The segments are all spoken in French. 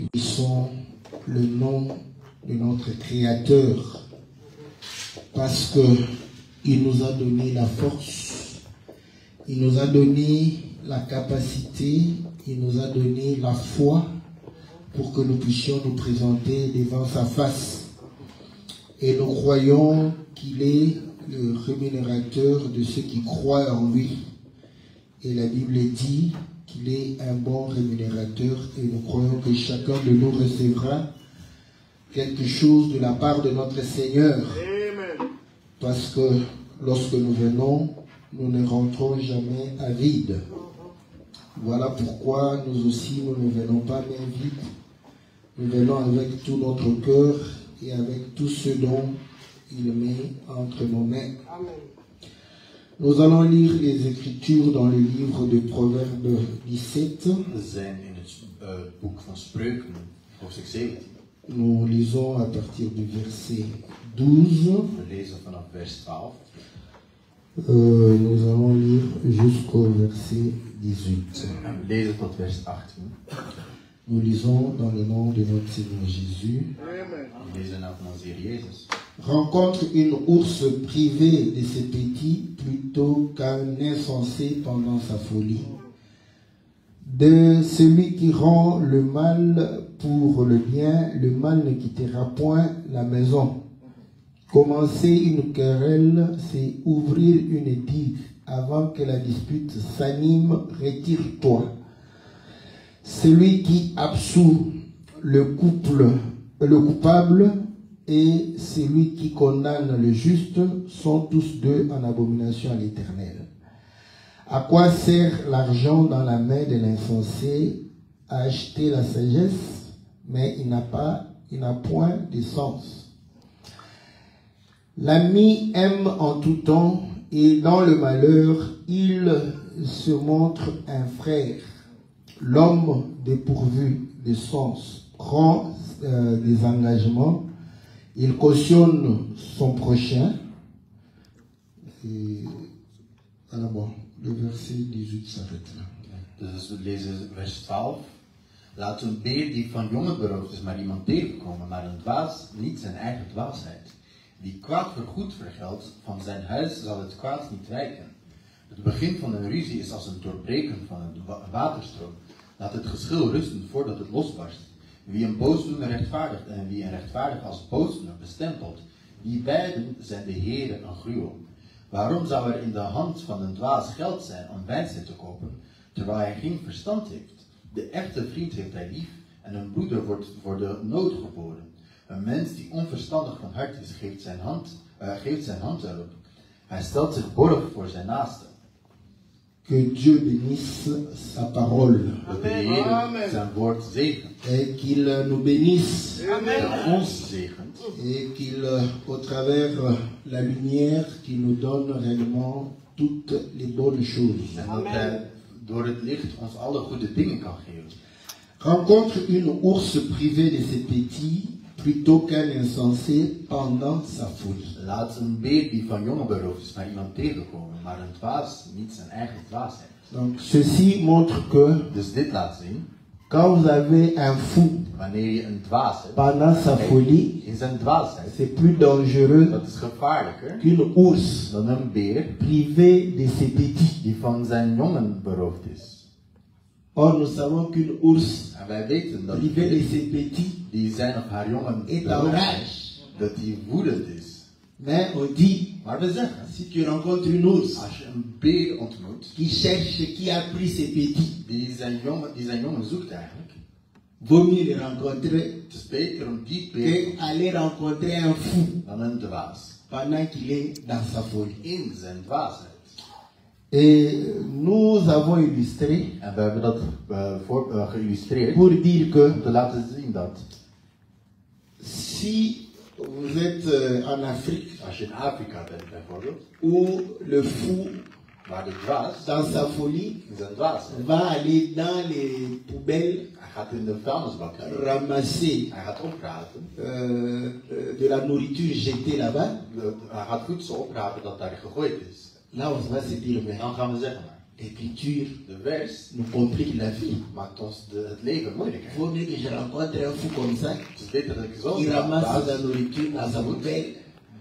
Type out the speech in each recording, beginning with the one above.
Bénissons le nom de notre Créateur parce qu'il nous a donné la force, il nous a donné la capacité, il nous a donné la foi pour que nous puissions nous présenter devant sa face. Et nous croyons qu'il est le rémunérateur de ceux qui croient en lui. Et la Bible dit qu'il est un bon rémunérateur et nous croyons que chacun de nous recevra quelque chose de la part de notre Seigneur. Amen. Parce que lorsque nous venons, nous ne rentrons jamais à vide. Voilà pourquoi nous aussi, nous ne venons pas main vide. Nous venons avec tout notre cœur et avec tout ce dont il met entre nos mains. Amen. Nous allons lire les Écritures dans le livre de Proverbes 17. We zijn in het boek van Spreuken, hoofdstuk 17. Nous lisons à partir du verset 12. We lezen vanaf vers 12. Nous allons lire jusqu'au verset 18. En we lezen tot vers 18. Nous lisons dans le nom de notre Seigneur Jésus. We lezen naar van onze Heer Jezus. Rencontre une ours privée de ses petits plutôt qu'un insensé pendant sa folie. De celui qui rend le mal pour le bien, le mal ne quittera point la maison. Commencer une querelle, c'est ouvrir une digue. Avant que la dispute s'anime, retire-toi. Celui qui absout le coupable et celui qui condamne le juste sont tous deux en abomination à l'Éternel. À quoi sert l'argent dans la main de l'insensé? À acheter la sagesse, mais il n'a point de sens. L'ami aime en tout temps et dans le malheur, il se montre un frère. L'homme dépourvu de sens prend des engagements. Il cautionne son prochain. Et voilà, bon, le verset 18 s'arrête là. Dus we lezen vers 12. Laat een beer die van jongen beroofd is maar iemand tegenkomen, maar een dwaas niet zijn eigen dwaasheid. Wie kwaad voor goed vergeldt, van zijn huis zal het kwaad niet wijken. Het begin van een ruzie is als een doorbreken van een waterstroom. Laat het geschil rusten voordat het losbarst. Wie een boosdoener rechtvaardigt en wie een rechtvaardig als boosdoener bestempelt, die beiden zijn de Heere een gruwel. Waarom zou er in de hand van een dwaas geld zijn om wijsheid te kopen, terwijl hij geen verstand heeft? De echte vriend heeft hij lief en een broeder wordt voor de nood geboren. Een mens die onverstandig van hart is, geeft zijn hand erop. Hij stelt zich borg voor zijn naaste. Que Dieu bénisse sa parole. Dat de Heer zijn woord zegent. Et qu'il nous bénisse. En ons zegent. Et qu'il, au travers la lumière, qu'il nous donne réellement toutes les bonnes choses. En dat hij door het licht ons alle goede dingen kan geven. Rencontre une ours privée de ses petits plutôt qu'un insensé pendant sa folie. Laat een beer die van jongen beroofd is naar iemand tegenkomen, maar een dwaas niet zijn eigen dwaasheid. Donc ceci montre que Dus dit laat zien, quand vous avez un fou wanneer je een dwaas hebt, pendant sa folie, in zijn dwaasheid, c'est plus dangereux dat is gevaarlijker qu'une ours dan een beer privée de ses petits. die van zijn jongen beroofd is. Or nous savons qu'une ours En wij weten dat privée de ses petits die zijn of haar jongen est en beroofd is, rage. dat die woedend is. Mais on dit, Maar we zeggen, si tu rencontres une ours als je een beer ontmoet, qui a pris ses petits, die zijn jongen zoekt eigenlijk, vaut mieux le rencontrer het is beter om die beer qu'aller rencontrer un fou dan een dwaas. pendant qu'il est dans sa folie. In zijn dwaasheid. Et nous avons illustré En we hebben dat geïllustreerd pour dire que om te laten zien dat si vous êtes en Afrique als je in Afrika bent bijvoorbeeld, où le fou waar de dwaas dans sa folie in zijn dwaasheid, va aller dans les poubelles hij gaat in de vuilnisbak ramasser hij gaat oprapen, de la nourriture jetée là-bas, hij gaat voedsel oprapen dat daar gegooid is. là on va se dire, mais Dan gaan we zeggen maar, L'écriture De vers nous complique la vie. maakt ons het leven moeilijker. Il vaut mieux que je rencontre un fou comme ça, Het is beter dat ik zo qui ramasse sa baas nourriture dans sa bouteille.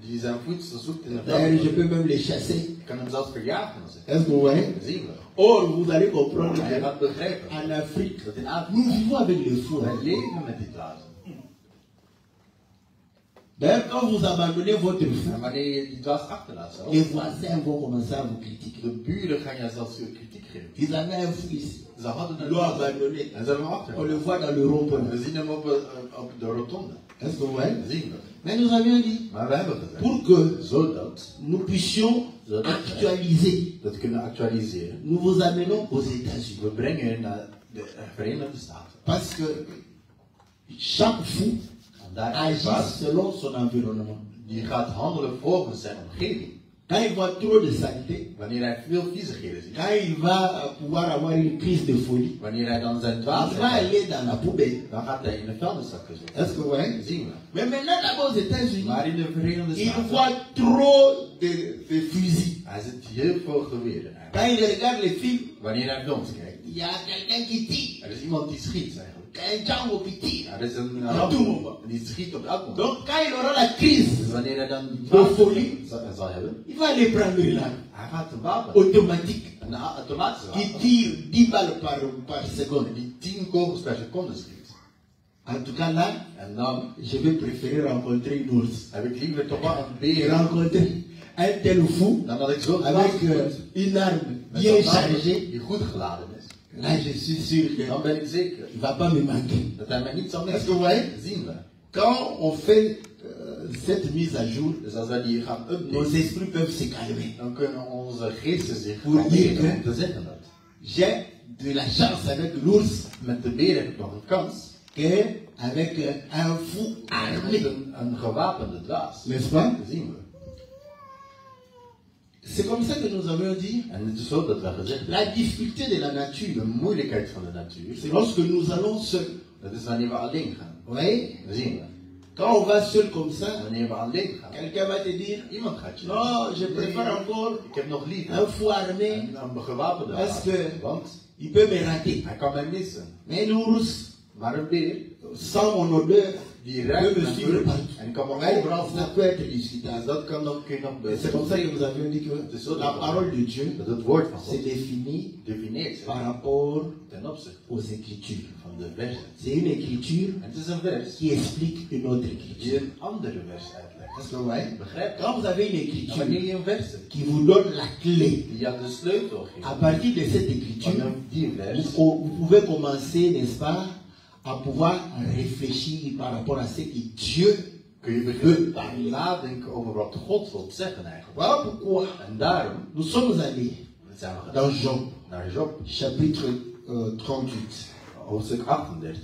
die zijn voedsel zoekt in de D'ailleurs, je veld. peux même les chasser. Ik kan hem zelfs verjagen als ik. Est-ce que vous voyez? Dat zien we. Or, vous allez comprendre Maar je gaat begrijpen qu'en Afrique, dat in nous Afrika vivons avec les fous. wij leven met die dwazen. D'ailleurs, quand vous abandonnez votre fou, En wanneer je die dwaas achterlaat zelf, les voisins vont commencer à vous critiquer. de buren gaan je zelfs veel kritiek geven. Ils avaient un fou ici. Ze hadden Ils een l'ont dwaas abandonné. en ze hebben hem On achtergelaten. le voit dans le rond-point. We zien hem op de rotonde. Est-ce que vous voyez? Dat zien we. Mais nous avions dit, Maar we hebben gezegd, pour que zodat nous puissions actualiser, dat kunnen actualiseren. nous vous amenons aux États-Unis. We brengen naar de Verenigde Staten. Parce que chaque fou En daar agit dwaas, selon son environnement. die gaat handelen volgens zijn omgeving. Quand il voit trop de saleté, Wanneer hij veel viezigheden ziet. quand il va pouvoir avoir une crise de folie, Wanneer hij dan zijn il va dwaasheid aller dans la poubelle. dan gaat hij in de vuilniszakken Est-ce zoeken. que vous voyez? Dat zien we. Mais maintenant, d'abord aux États-Unis, Maar in de Verenigde il Staten, voit trop de fusils. hij ziet heel veel geweren eigenlijk. Quand il regarde les films, Wanneer hij films kijkt, il y a quelqu'un qui tire, er is iemand die schiet eigenlijk. un Django qui tire. Er is een Op tout moment. die schiet op elk moment. Donc, quand il aura la crise, Dus wanneer hij dan die de folie, zal hebben, il va aller prendre l'arme hij gaat een wapen, automatique een automatische qui wapen, tire 10 balles par seconde. die 10 kogels per seconde schiet. En tout cas, là, En dan je vais préférer rencontrer une ours. heb ik liever toch wel een Et beer rencontrer un tel fou dan dat ik zo'n avec wapen une arme met bien zo'n wapen chargée. die goed geladen is. Là, je suis sûr qu'il Dan ben ik zeker ne va pas me manquer. dat hij mij niet zal Est-ce que missen. vous voyez? Dat zien we. Quand on fait cette mise à jour, Dus als wij die gaan nos updaten, esprits peuvent se calmer. dan kunnen onze geesten zich Voor kalmeren hier, om te zeggen dat. J'ai de la chance avec l'ours Met de beer heb ik nog een kans qu'avec un fou met armé. een gewapende dwaas. N'est-ce pas? Dat zien we. C'est comme ça que nous avions dit, En het is zo dat we gezegd hebben, la difficulté de la de nature, moeilijkheid van de natuur, c'est lorsque nous allons seuls. dat is wanneer we alleen gaan. Vous voyez? Dat zien we. Quand on va seul comme ça, Wanneer we alleen gaan, quelqu'un va te dire, iemand gaat je non, je nee, préfère encore ik heb nog liever un fou armé, een gewapende Parce dwaas, que- want il peut me rater. hij kan mij missen. Mais l'ours, Maar een beer, sans mon odeur, die peut ruikt me mijn suivre geur partout. en kan me Ouais, overal ça volgen. peut être Dus discutable. dat kan nog, kun je nog Et c'est comme ça que nous avions dit que la parole de Dieu dat het woord van se God définit defineert par zich rapport ten opzichte aux Écritures. van de versen. C'est une écriture En het is een vers qui explique une autre die écriture. een andere vers uitlegt. Est-ce que vous voyez? Begrijp je? Quand vous avez une En écriture wanneer je een vers hebt qui vous donne la clé, die je de sleutel à geeft, partir de cette écriture, vanuit die vers, vous pouvez commencer, n'est-ce pas, à pouvoir réfléchir par rapport à ce que Dieu kun je beginnen nadenken over wat God wil zeggen eigenlijk. Voilà pourquoi En daarom nous sommes allés zijn we dans gegaan Job, naar Job, chapitre 38. hoofdstuk 38.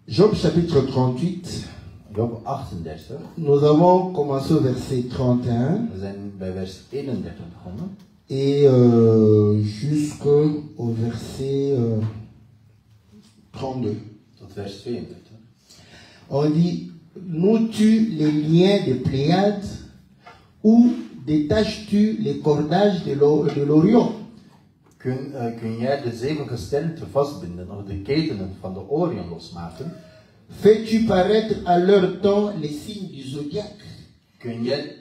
Job, chapitre 38. Job 38. Nous avons commencé au verset 31 We zijn bij vers 31 begonnen. et jusqu'au verset 32. Tot vers 32. On dit, noues-tu les liens des Pléiades ou détaches-tu les cordages de l'Orion? Kun jij de 7 gesternten vastbinden of de ketenen van de Orion losmaken? Fais-tu paraître à leur temps les signes du zodiaque? Kun jij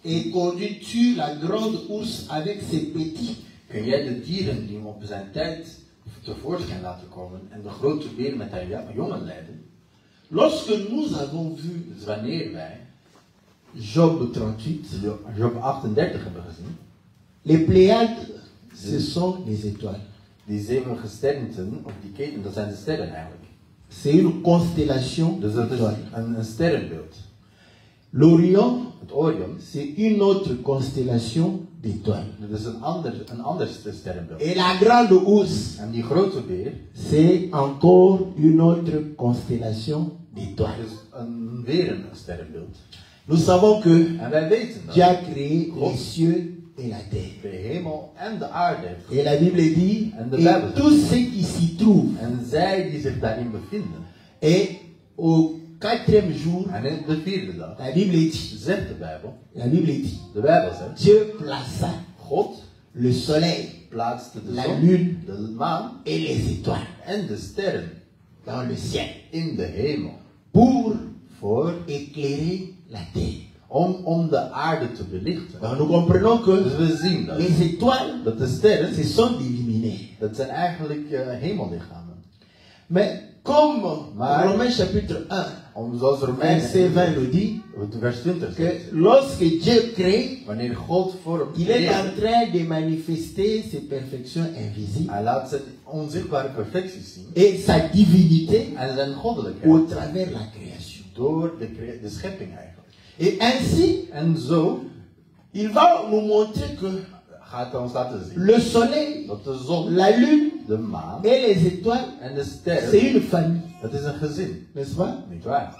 Et conduis-tu la grande ours avec ses petits? Kun jij de dieren die hem op zijn tijd tevoorschijn laten komen en de grote beer met haar jongen leiden? Lorsque nous avons vu Dus wanneer wij Job 38, Job 38 hebben gezien, les Pléiades, ce sont les étoiles. die 7 gesternten, of die keten, dat zijn de sterren eigenlijk. C'est une constellation Dus dat is d'étoiles. een sterrenbeeld. L'Orion, Het Orion, c'est une autre constellation d'étoiles. dat is een ander sterrenbeeld. Et la grande ours, En die grote beer, c'est encore une autre constellation dat d'étoiles. is weer een sterrenbeeld. Nous savons que En wij weten Dieu a dat créé les cieux et la terre. de hemel en de aarde heeft Et la Bible dit, En de et Bijbel tout ce qui s'y trouve. en zij die zich daarin bevinden. Et au quatrième jour, En in de 4e dag la Bible dit, zegt de Bijbel, la Bible dit, de Bijbel zegt, Dieu plaça God le soleil, plaatste de la zon, lune de maan et les étoiles en de sterren dans le ciel in de hemel. pour éclairer la terre. Om de aarde te belichten. Donc nous comprenons que Dus we zien dat. les étoiles, Dat de sterren, ce sont des luminaires. dat zijn eigenlijk hemellichamen. Mais comme Maar- Romains chapitre 1, Zoals Romeinen verset 20 nous dit vers 20 que zegt, lorsque Dieu crée, wanneer God vormt, il est en train de manifester ses perfections invisibles hij laat zijn onzichtbare perfecties zien et sa divinité en zijn au goddelijkheid travers la création. door de schepping eigenlijk. Et ainsi, En zo il va nous montrer que gaat hij ons laten zien le soleil, dat de zon, la lune de maan et les étoiles, en de c'est sterren, une famille, dat is een gezin, n'est-ce pas? niet waar?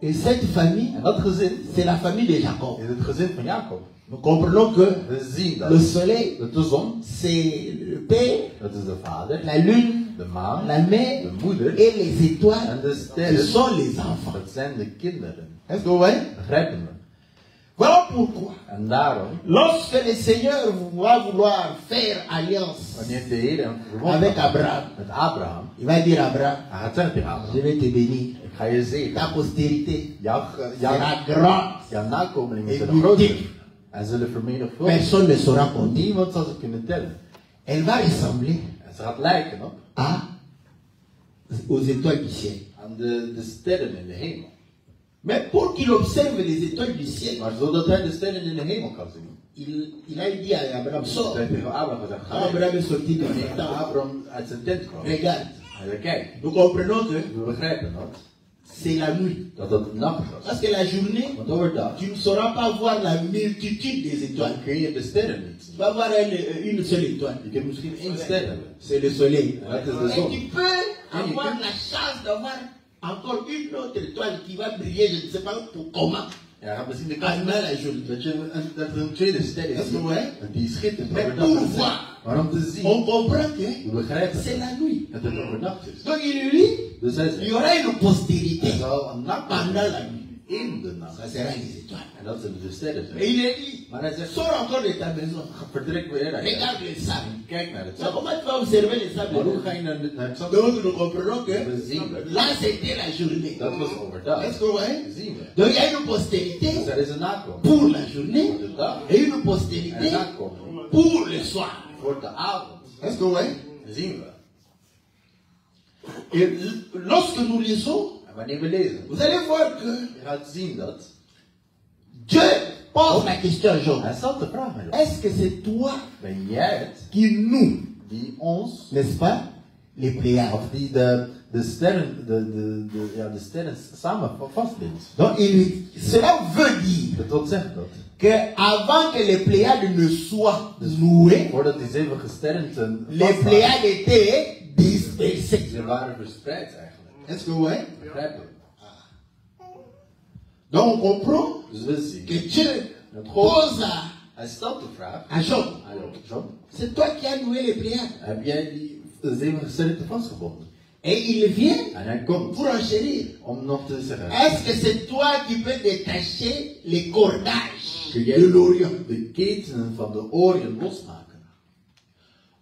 Et cette famille, En dat gezin c'est la famille de Jacob. is het gezin van Jacob. Nous comprenons que We zien le dat soleil, de zon, c'est le père, dat is de vader, la lune, de maan, la mère de moeder et les étoiles, en de ce sterren, sont les enfants. dat zijn de kinderen. Est-ce que vous voyez? Begrijpen we? Voilà pourquoi, En daarom, lorsque le Seigneur va vouloir faire alliance wanneer de Heer een verbond avec maakt Abraham, met Abraham, il va dire à Abraham, hij gaat zeggen tegen je Abraham, vais te bénir, ik ga je zegenen. ta postérité Jouw sera grande, nakomelingen Et zullen groot zijn. multiple. En zullen vermenigvuldigen. personne ne saura compter. Niemand zal ze kunnen tellen. Elle va ressembler En ze gaat lijken op aux étoiles du ciel. aan de sterren in de hemel. Mais pour qu'il observe les étoiles du ciel, Maar zodat hij de sterren in de hemel kan zien. il a dit à Abraham, sors. Hij heeft tegen Abraham gezegd, Quand ga Abraham est sorti de Wanneer son temps, Abraham uit zijn tent kwam. regarde, Hij zei, kijk, nous comprenons que we begrijpen dat. c'est la nuit. Dat het nacht was. Parce que la journée, Want overdag, tu ne sauras pas voir la multitude des dan étoiles. kun je de sterren niet Tu zien. vas voir une seule étoile. Je kunt misschien één ster hebben. C'est le soleil. Dat is de Et zon. tu peux avoir la chance d'avoir encore une autre étoile qui va briller, je ne sais pas pour comment, Ja, je gaat misschien de kans pendant la journée. dat er een tweede ster is. Dat is mooi, hè? Die schittert Mais overdag. pour voir, Maar om te zien, on comprend que we begrijpen c'est la nuit. dat het overdag is. Donc il dit, Dus hij il y zegt, aura une postérité er zal een nacht pendant la nuit. in de nacht. Ça sera les étoiles. En dat zullen de sterren Et zijn. il est dit, Maar hij zegt, sors encore de ta maison. vertrek weer uit. Regarde le sable. Kijk naar het Mais zand. comment tu vas observer le sable? Maar hoe ga je naar het zand? Donc nous comprenons que We zien het. là c'était la journée. Dat was overdag. Est-ce que vous voyez? Dat zien we. Donc il y a une postérité Dus er is een nakomer. pour la journée Voor de dag. et une En een postérité nakomer. pour le soir. Voor de avond. Est-ce que vous voyez? Dat zien we. Et lorsque nous lisons, En wanneer we lezen, vous allez voir que je gaat zien dat Dieu pose la question à Job. hij stelt de vraag aan jou. Est-ce que c'est toi Ben jij het qui nous, die ons, n'est-ce pas, les Pléiades? of die de sterren samen vastbindt? Donc cela veut dire Dat wil zeggen dat que avant que les Pléiades ne soient nouées, voordat die zevige sterren ten les vast waren, Pléiades étaient dispersées. ze waren verspreid eigenlijk. Est-ce que vous voyez? Begrijpen we? Donc on comprend Dus we zien. que Dieu Dat God, pose hij stelt de vraag à Job, aan Job, c'est toi qui as noué les Pléiades. heb jij die zevige sterren te vastgebonden? Et il vient En hij komt pour enchérir. om nog te zeggen, Est-ce que c'est toi qui peux détacher les cordages kun de jij l'Orient? de ketenen van de oren losmaken?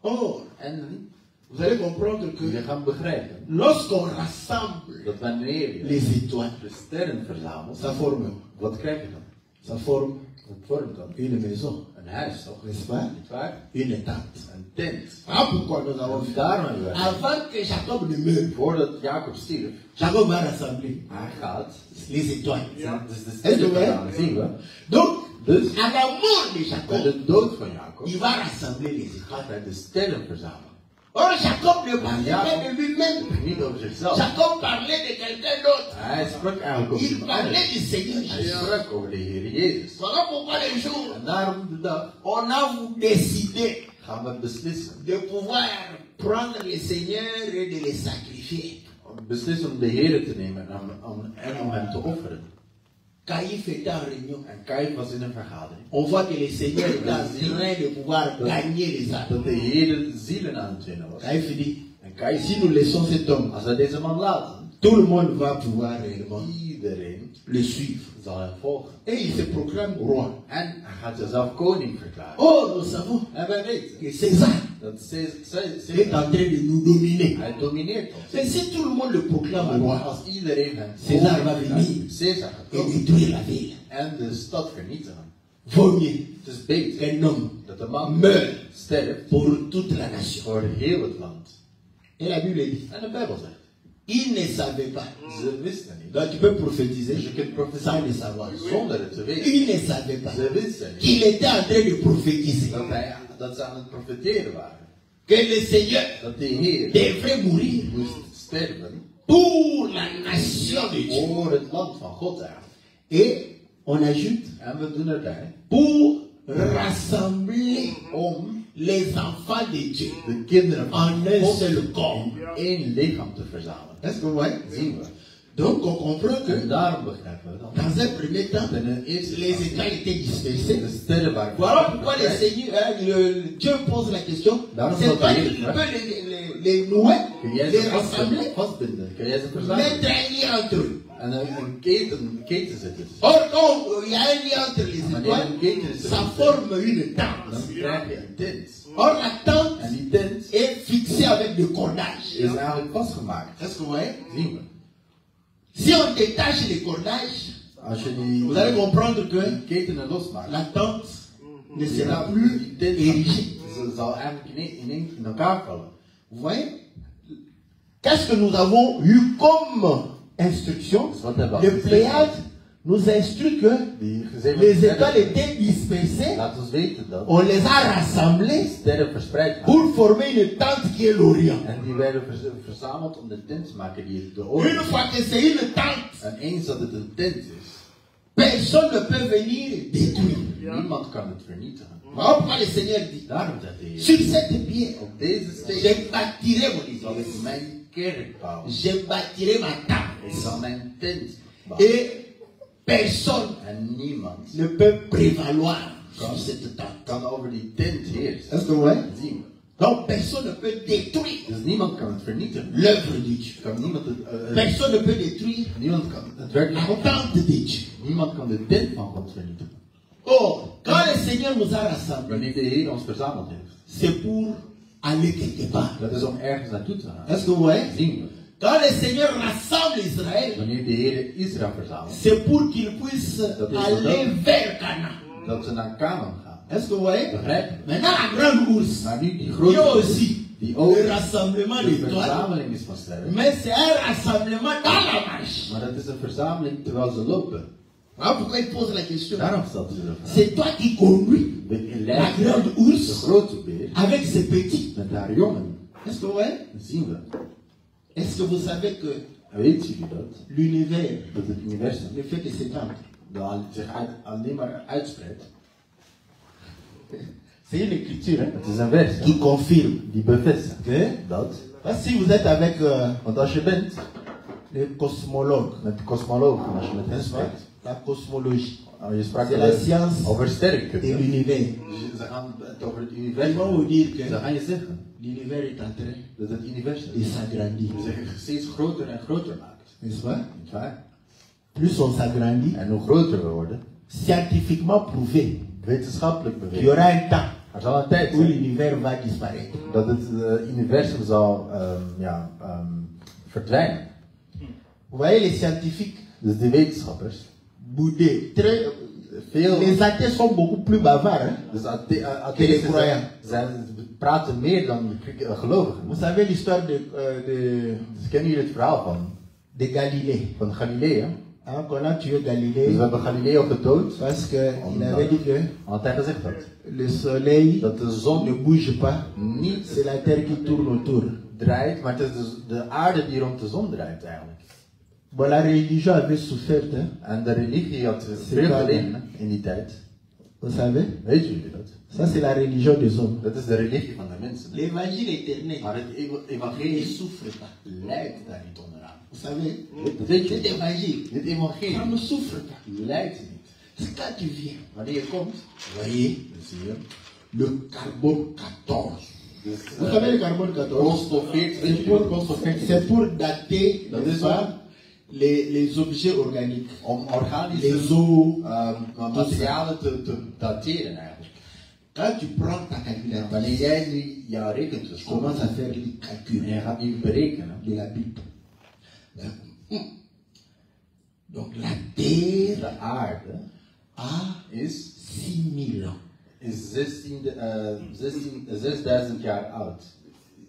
Or, En vous allez comprendre je que gaat begrijpen lorsqu'on rassemble dat wanneer je les étoiles, de sterren verzamelt, ça forme, wat krijg je dan? ça forme Dat vormt dan une maison, een huis, toch? n'est-ce pas? Niet waar? Une tente. Een tent. Ah, pourquoi nous avons fait? Daarom hebben we, Avant que Jacob ne meure, voordat Jacob stierf, Jacob va rassembler hij gaat, les étoiles. dus de sterren verzamelen, zien we. Donc, Dus à la mort de bij Jacob, de dood van Jacob il va rassembler les étoiles. gaat hij de sterren verzamelen. Or, Jacob ne parlait pas de lui-même. Niet over zichzelf. Jacob parlait de quelqu'un d'autre. Hij sprak eigenlijk over Il iemand anders. parlait du Seigneur Hij Jésus. sprak over de Heer Jezus. Voilà pourquoi les jours, En daarom de dag on a décidé gaan we beslissen. de pouvoir prendre le Seigneur et de le sacrifier. Beslissen om de Heer te nemen en om hem te offeren. Caïphe était en réunion. En Caïf was in een vergadering. On voit que le Seigneur est en train de pouvoir gagner les âmes. Dat de Heer zielen aan het winnen was. Caïphe dit, En Caïf, si nous laissons cet homme, als wij deze man laten, tout le monde va pouvoir réellement Iedereen le suivre. zal hem volgen. Et il se proclame roi. En hij gaat zichzelf koning verklaren. Oh, nous savons En wij weten que César dat est en train de nous dominer. hij domineert ons. Mais si tout le monde le proclame roi, Als iedereen hem César va koning venir verklaart, Caesar gaat et komen détruire la ville. en de stad vernietigen. Vaut mieux Het is beter qu'un homme dat de man meurt sterft pour toute la nation. voor heel het land. Et la Bible dit, En de Bijbel zegt, il ne savait pas. ze wisten niet. Donc tu peux prophétiser Dus je kunt sans profeteren le savoir. zonder het te weten. Il ne savait pas Ze wisten niet qu'il était en train de prophétiser dat ze aan het profeteren waren. que le Seigneur Dat de Heer devrait mourir moest sterven pour la nation de Dieu. voor het land van God eigenlijk. Et on ajoute En we doen erbij pour rassembler om les enfants de Dieu de kinderen van en un God seul corps. in één lichaam te verzamelen. Est-ce que vous voyez? Zien we. Donc on comprend En que daarom begrijpen we dat. dans un premier temps, In een eerste les plaats étoiles étaient dispersées. de sterren waren Voilà pourquoi le verspreid. Seigneur, Dieu pose la question. Daarom C'est zal toi de qui Heer peux les nouer, Kun jij les ze rassembler, vastbinden? Kun jij ze verzamelen? mettre un lien entre eux. En een keten zetten. Or, quand il y a un lien entre les étoiles, ça forme une tente. Dan krijg je een tent. Or, la tente En die tent est fixée avec des cordages. is eigenlijk vastgemaakt. Est-ce que vous voyez? Zien we. Si on détache les cordages, Als je die vous allez comprendre que ketenen losmaakt, la tente ne sera plus die tent érigée. zal eigenlijk in elkaar vallen. Vous voyez? Qu'est-ce que nous avons eu comme instruction? Dus wat hebben we Le al gezegd? Pléiade nous instruit que Die zeven les sterren, étoiles étaient dispersées, laat ons weten dat on les a rassemblées sterren verspreid waren. pour former une tente qui est l'Orient. En die werden verzameld om de tent te maken die de Une oorlog. fois que c'est une tente, En eens dat het een tent is, personne ne peut venir détruire. niemand kan het vernietigen. Voilà pourquoi le Seigneur dit, Daarom zegt de Heer, sur cette pierre, op deze steen je bâtirai mon zal église. ik mijn kerk bouwen. Je bâtirai ma Ik tente. zal mijn tent bouwen. Et personne En niemand ne peut prévaloir sur cette tente. kan over die tent heersen. Est-ce que vous voyez? Zien we. Donc personne ne peut détruire Dus niemand kan het vernietigen. l'œuvre de Dieu. Kan niemand Personne ne peut détruire niemand kan het werk van la God. tente de Dieu. Niemand kan de tent van God vernietigen. Oh, quand le Seigneur nous a rassemblés, Wanneer de Heer ons verzameld heeft. c'est pour aller quelque part. Dat is om ergens naartoe te gaan. Est-ce que vous voyez? Zien we. Quand le Seigneur rassemble Israël, Wanneer de Heer Israël verzamelt. c'est pour qu'il puisse aller vers Canaan. Dat ze naar Canaan gaan. Est-ce que vous voyez? Begrijp je? Maintenant, la grande ours, Maar nu die il y a grote aussi die ook le rassemblement de d'étoiles, verzameling is van sterren. mais c'est un rassemblement dans la marche. Maar dat is een verzameling terwijl ze lopen. Voilà pourquoi il pose la question. Daarom stelt ze de vraag. C'est toi qui conduis De la grande de ours grote beer avec ses petits. met haar jongen. Est-ce que vous voyez? Zien we. Est-ce que vous savez que Weet jullie dat? l'univers Dat het universum ne fait que s'étendre? zich alleen maar uitspreidt. C'est une écriture hein, Het is een vers qui confirme die bevestigt que dat. parce que si vous êtes avec Want als je bent les cosmologues, met de cosmologen, als je met hen n'est-ce pas? spreekt, La cosmologie, je sprak c'est la science over de sterrenkunde. l'univers. Ze gaan het over het Ils vont universum. vous dire Ze que gaan je zeggen l'univers est en train dat het universum de s'agrandir. zich steeds groter en groter maakt. N'est-ce pas? Niet waar? Plus on s'agrandit, En hoe groter we worden, scientifiquement prouvé wetenschappelijk qu'il y bewezen, aura un temps er zal een tijd où zijn l'univers va disparaître. dat het universum zal verdwijnen. Vous voyez les scientifiques Dus de wetenschappers, boudés, veel, les athées sont beaucoup plus bavards. Hein? dus les atheïsten croyants. praten meer dan de gelovigen. Vous savez l'histoire Dus kennen jullie het verhaal de Galilée. van Galileo? Hein, qu'on a tué Dus Galilée we hebben Galileo gedood, parce qu'il avait dit que want hij gezegd had le soleil dat de ne zon bouge pas, niet c'est la terre qui tourne autour. draait, maar het is de aarde die rond de zon draait eigenlijk. Bon, la religion avait souffert, hein? En de religie had veel geleden in die tijd. Vous savez? Weet jullie dat? Ça, c'est la religion des hommes. Dat is de religie van de mensen. L'évangile éternel Maar het ne evangelie souffre pas. leidt daar niet onderaan. Vous savez? Dat weet Cet je. évangile, Dit ça evangelie ne souffre pas. leidt niet. C'est quand tu viens. Wanneer je komt, Vous voyez? dan zie je Le carbone 14. Dus, Vous savez le carbone 14? koolstof 14, weet je wat koolstof 14 C'est is? pour dater, Dat n'est-ce is pas, les objets organiques. Om Les organische eaux. materialen te dateren eigenlijk. Quand tu prends ta calculatrice, Wanneer jij nu jouw tu rekentoets commences à komt faire les en calculs je gaat nu berekenen, de la Bible. Donc la terre de aarde a is 6000 ans. 6000 jaar oud.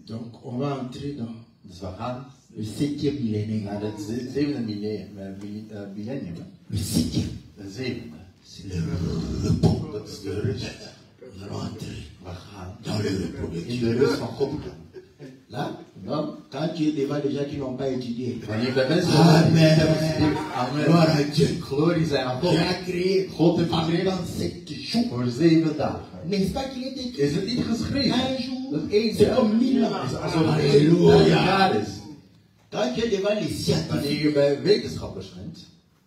Donc on va entrer dans Dus we gaan le 7e millénaire. naar het zevende millennium. Le 7e, De zevende. c'est le repos. Dat is de rust. Nous allons entrer We gaan dans le repos de in Dieu. de rust van God gaan. Là, Dan, quand tu es devant des gens qui n'ont pas étudié, wanneer bij mensen Amen. Amen. gloire à Dieu. Glorie zijn aan God. Dieu a créé God heeft pendant gecreëerd 7 jours. voor 7 dagen. N'est-ce pas qu'il est écrit? Is het niet geschreven? Un jour, Dat één c'est jaar comme 1000 ans. is alsof het Alléluia. 1000 jaar is. Quand tu es devant les scientifiques, Wanneer je bij wetenschappers bent,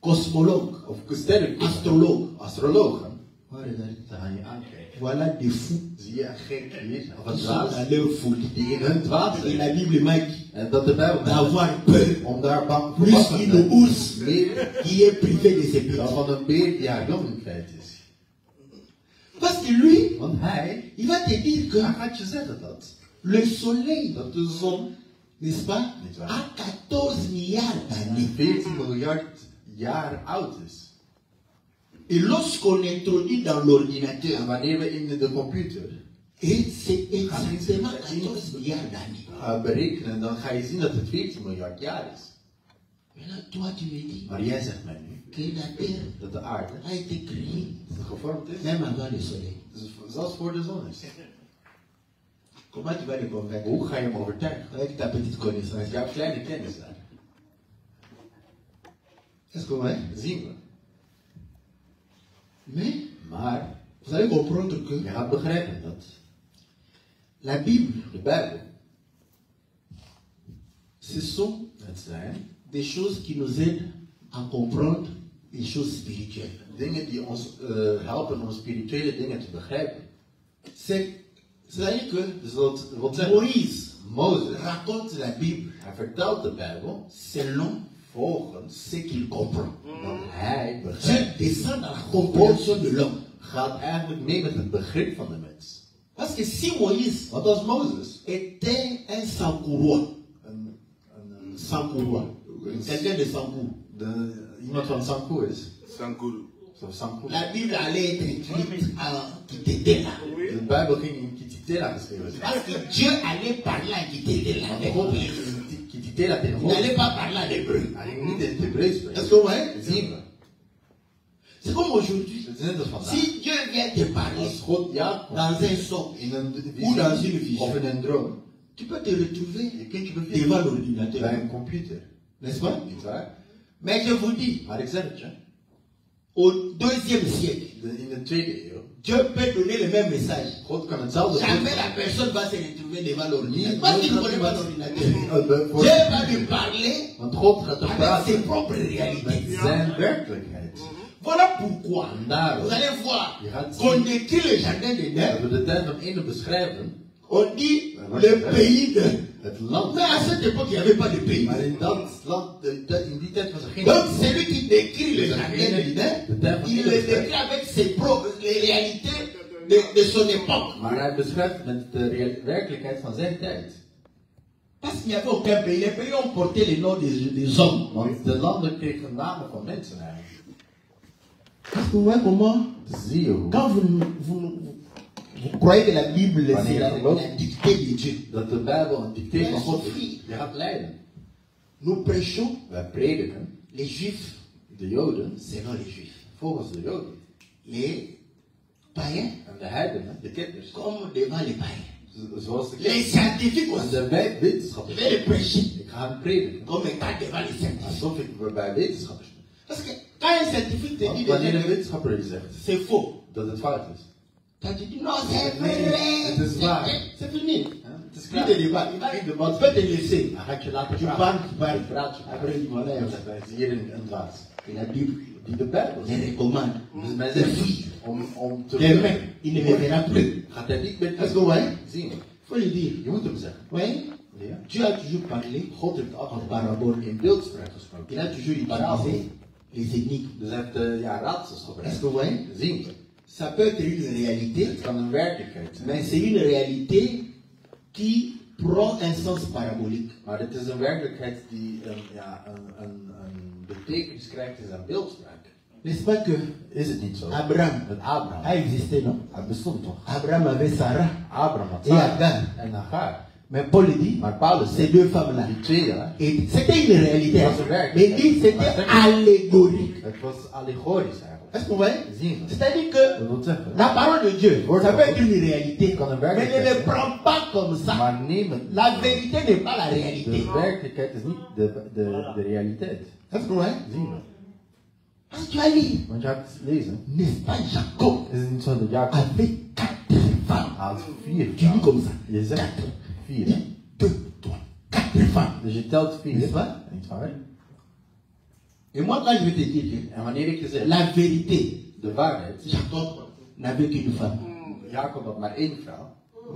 cosmologues, of sterrenkunders, astrologues, astrologen, voilà, dan ga je aankijken. voilà des fous Zie je een gek hier, of qui een sont dwaas, dans leur folie. die in hun dwaas Et zijn. la Bible m'a dit En dat de Bijbel d'avoir peur om daar bang voor plus te qu'une zijn. ours Meer qui est privé de ses dan petits. van een beer die haar jong kwijt is. Parce que lui, Want hij il va te dire que gaat je zeggen dat le soleil, dat de zon n'est-ce pas, Niet waar. a 14 milliards d'années. 14 miljard jaar oud is. Et lorsqu'on introduit dans En l'ordinateur, wanneer we in de computer et c'est exactement 14 milliards d'années. berekenen, dan ga je zien dat het 14 miljard jaar is. Maintenant, toi, tu me dis Maar jij zegt mij nu que la Terre dat de aarde a été créée gevormd is, même avant le soleil. dus zelfs voor de zon is. Comment tu vas le convaincre? Hoe ga je hem overtuigen? Avec ta petite Met connaissance. jouw kleine kennis daar. Est-ce qu'on va? Zien we. Mais Maar vous allez comprendre que je gaat begrijpen dat la Bible, de Bijbel, ce sont het zijn des choses qui nous aident à comprendre les choses spirituelles. dingen die ons helpen om spirituele dingen te begrijpen. C'est-à-dire que Dus dat wil zeggen, Moïse Mozes, raconte la Bible hij vertelt de Bijbel selon volgens ce qu'il comprend. wat hij Dieu begrijpt. descend dans la compréhension de l'homme. Gaat eigenlijk mee met het begrip van de mens. Parce que si Moïse Want als Mozes était un sans-courroie, een sans-courroie, quelqu'un de sans-cour, iemand van Sankoe is, Sankuru. zo Sankoe, la Bible allait être écrite en Kitetela. de Bijbel ging in Kititela geschreven zijn. Parce que Dieu allait parler en Kitetela avec God lui. ging in Kititela tegen Il God. n'allait pas parler en hébreu. Hij ging niet in het Hebreeuws Est-ce spreken. que vous voyez? Zien we. C'est comme aujourd'hui. Het is net als vandaag. Si Dieu vient te parler Als God ja dans un songe in een ou dans une visie vision, of in een droom, tu peux te retrouver je kunt je devant bevinden bij l'ordinateur. een computer. N'est-ce pas? Niet waar? Mais je vous dis, Maar ik zeg het je, au 2e siècle, in de 2e eeuw, Dieu peut donner le même message. God kan hetzelfde Jamais la doen. personne va se retrouver devant l'ordinateur. Niet Parce qu'il ne connaît pas l'ordinateur. Dieu va lui parler Want God gaat er avec ses praten propres met réalités. zijn werkelijkheid. Voilà pourquoi En daarom, vous allez voir je gaat qu'on zien écrit le jardin de dat Neb, we de tijd van Eden beschrijven, on dit le pays de. het land. Mais à cette époque, il n'y avait pas de pays. Maar in dat land, in die tijd was er geen Donc celui qui décrit le jardin de de Neb, tijd van il le Eden. décrit avec ses propres les réalités de son époque. Maar hij beschrijft met de werkelijkheid van zijn tijd. Parce qu'il n'y avait aucun pays. Les pays ont porté les noms des hommes. Want de landen kregen namen van mensen eigenlijk. Parce que vous voyez comment, Zie je hoe? quand vous croyez que la Bible c'est Wanneer la, je gelooft la dictée de Dieu, dat de Bijbel een dictaat van God is. Je gaat lijden. nous prêchons Wij prediken les juifs de Joden selon les juifs. volgens de Joden. Les païens En de heidenen, de kinders, comme devant les païens. zoals de Les kinders. scientifiques En aussi. de Je wetenschappers. vais les prêcher Ik ga hem prediken. comme étant devant les scientifiques. Alsof ik bij wetenschappers ben. Parce que quand un scientifique te Want dit wanneer een que wetenschapper je zegt c'est faux, dat het fout is, quand tu dis non, c'est Nee, vrai, het is waar. c'est fini. hè, het is Plus klaar. de débat. Il va Geen il debat. peut te laisser. Dan ga ik je laten Tu praten. parles, tu parles. Je praat, je praat. Après, tu voilà. Dan zegt hij, hier een dwaas. Et la Bible Die de Bijbel les zegt. recommande. Dus mij De zegt, fuir. om te Demain, il ne me verra plus. gaat hij niet met Est-ce que vous voyez? zien. faut le dire. Je moet hem zeggen. Oui, Ja. Dieu a toujours parlé God heeft en altijd parabole. in beeldspraak Il gesproken. a toujours utilisé les énigmes. Dus hij heeft raadsels Est-ce gebruikt. que vous voyez? Zien we. Ça peut être une réalité, Het kan een werkelijkheid zijn. mais c'est une réalité qui prend un sens parabolique. Maar het is een werkelijkheid die een betekenis krijgt in zijn beeldspraak. N'est-ce pas que Is het niet zo? Abraham Met Abraham. a existé, non? Hij bestond toch? Abraham avait Sarah. Abraham had Et Agar. Sarah en Hagar. Mais Paul dit, Maar Paulus ces zegt, deux femmes-là. die twee, hè, Et c'était une réalité. Dat is een werkelijkheid. Mais dit, c'était allégorique. het was allegorisch eigenlijk. Est-ce que vous voyez? Zien we. C'est-à-dire que Dat wil zeggen. la parole de Dieu, ça peut être une réalité. Kan een Mais ne werkelijkheid le zijn. prends pas comme ça. Maar neem het. La vérité n'est pas la réalité. De werkelijkheid is niet de realiteit. Est-ce que vous voyez? Zien we. Parce que tu as lu, Want je hebt lezen. n'est-ce pas Jacob Is het niet zo dat Jacob avec 4 femmes. had 4 Tu lis comme ça. Je zegt 4. 1, 2, 3, 4 femmes. Dus je telt 4. N'est-ce pas? Niet waar? Et moi, quand je vais te dire En wanneer ik je zeg, que la vérité, de waarheid, Jacob n'avait qu'une femme. Jacob had maar 1 vrouw.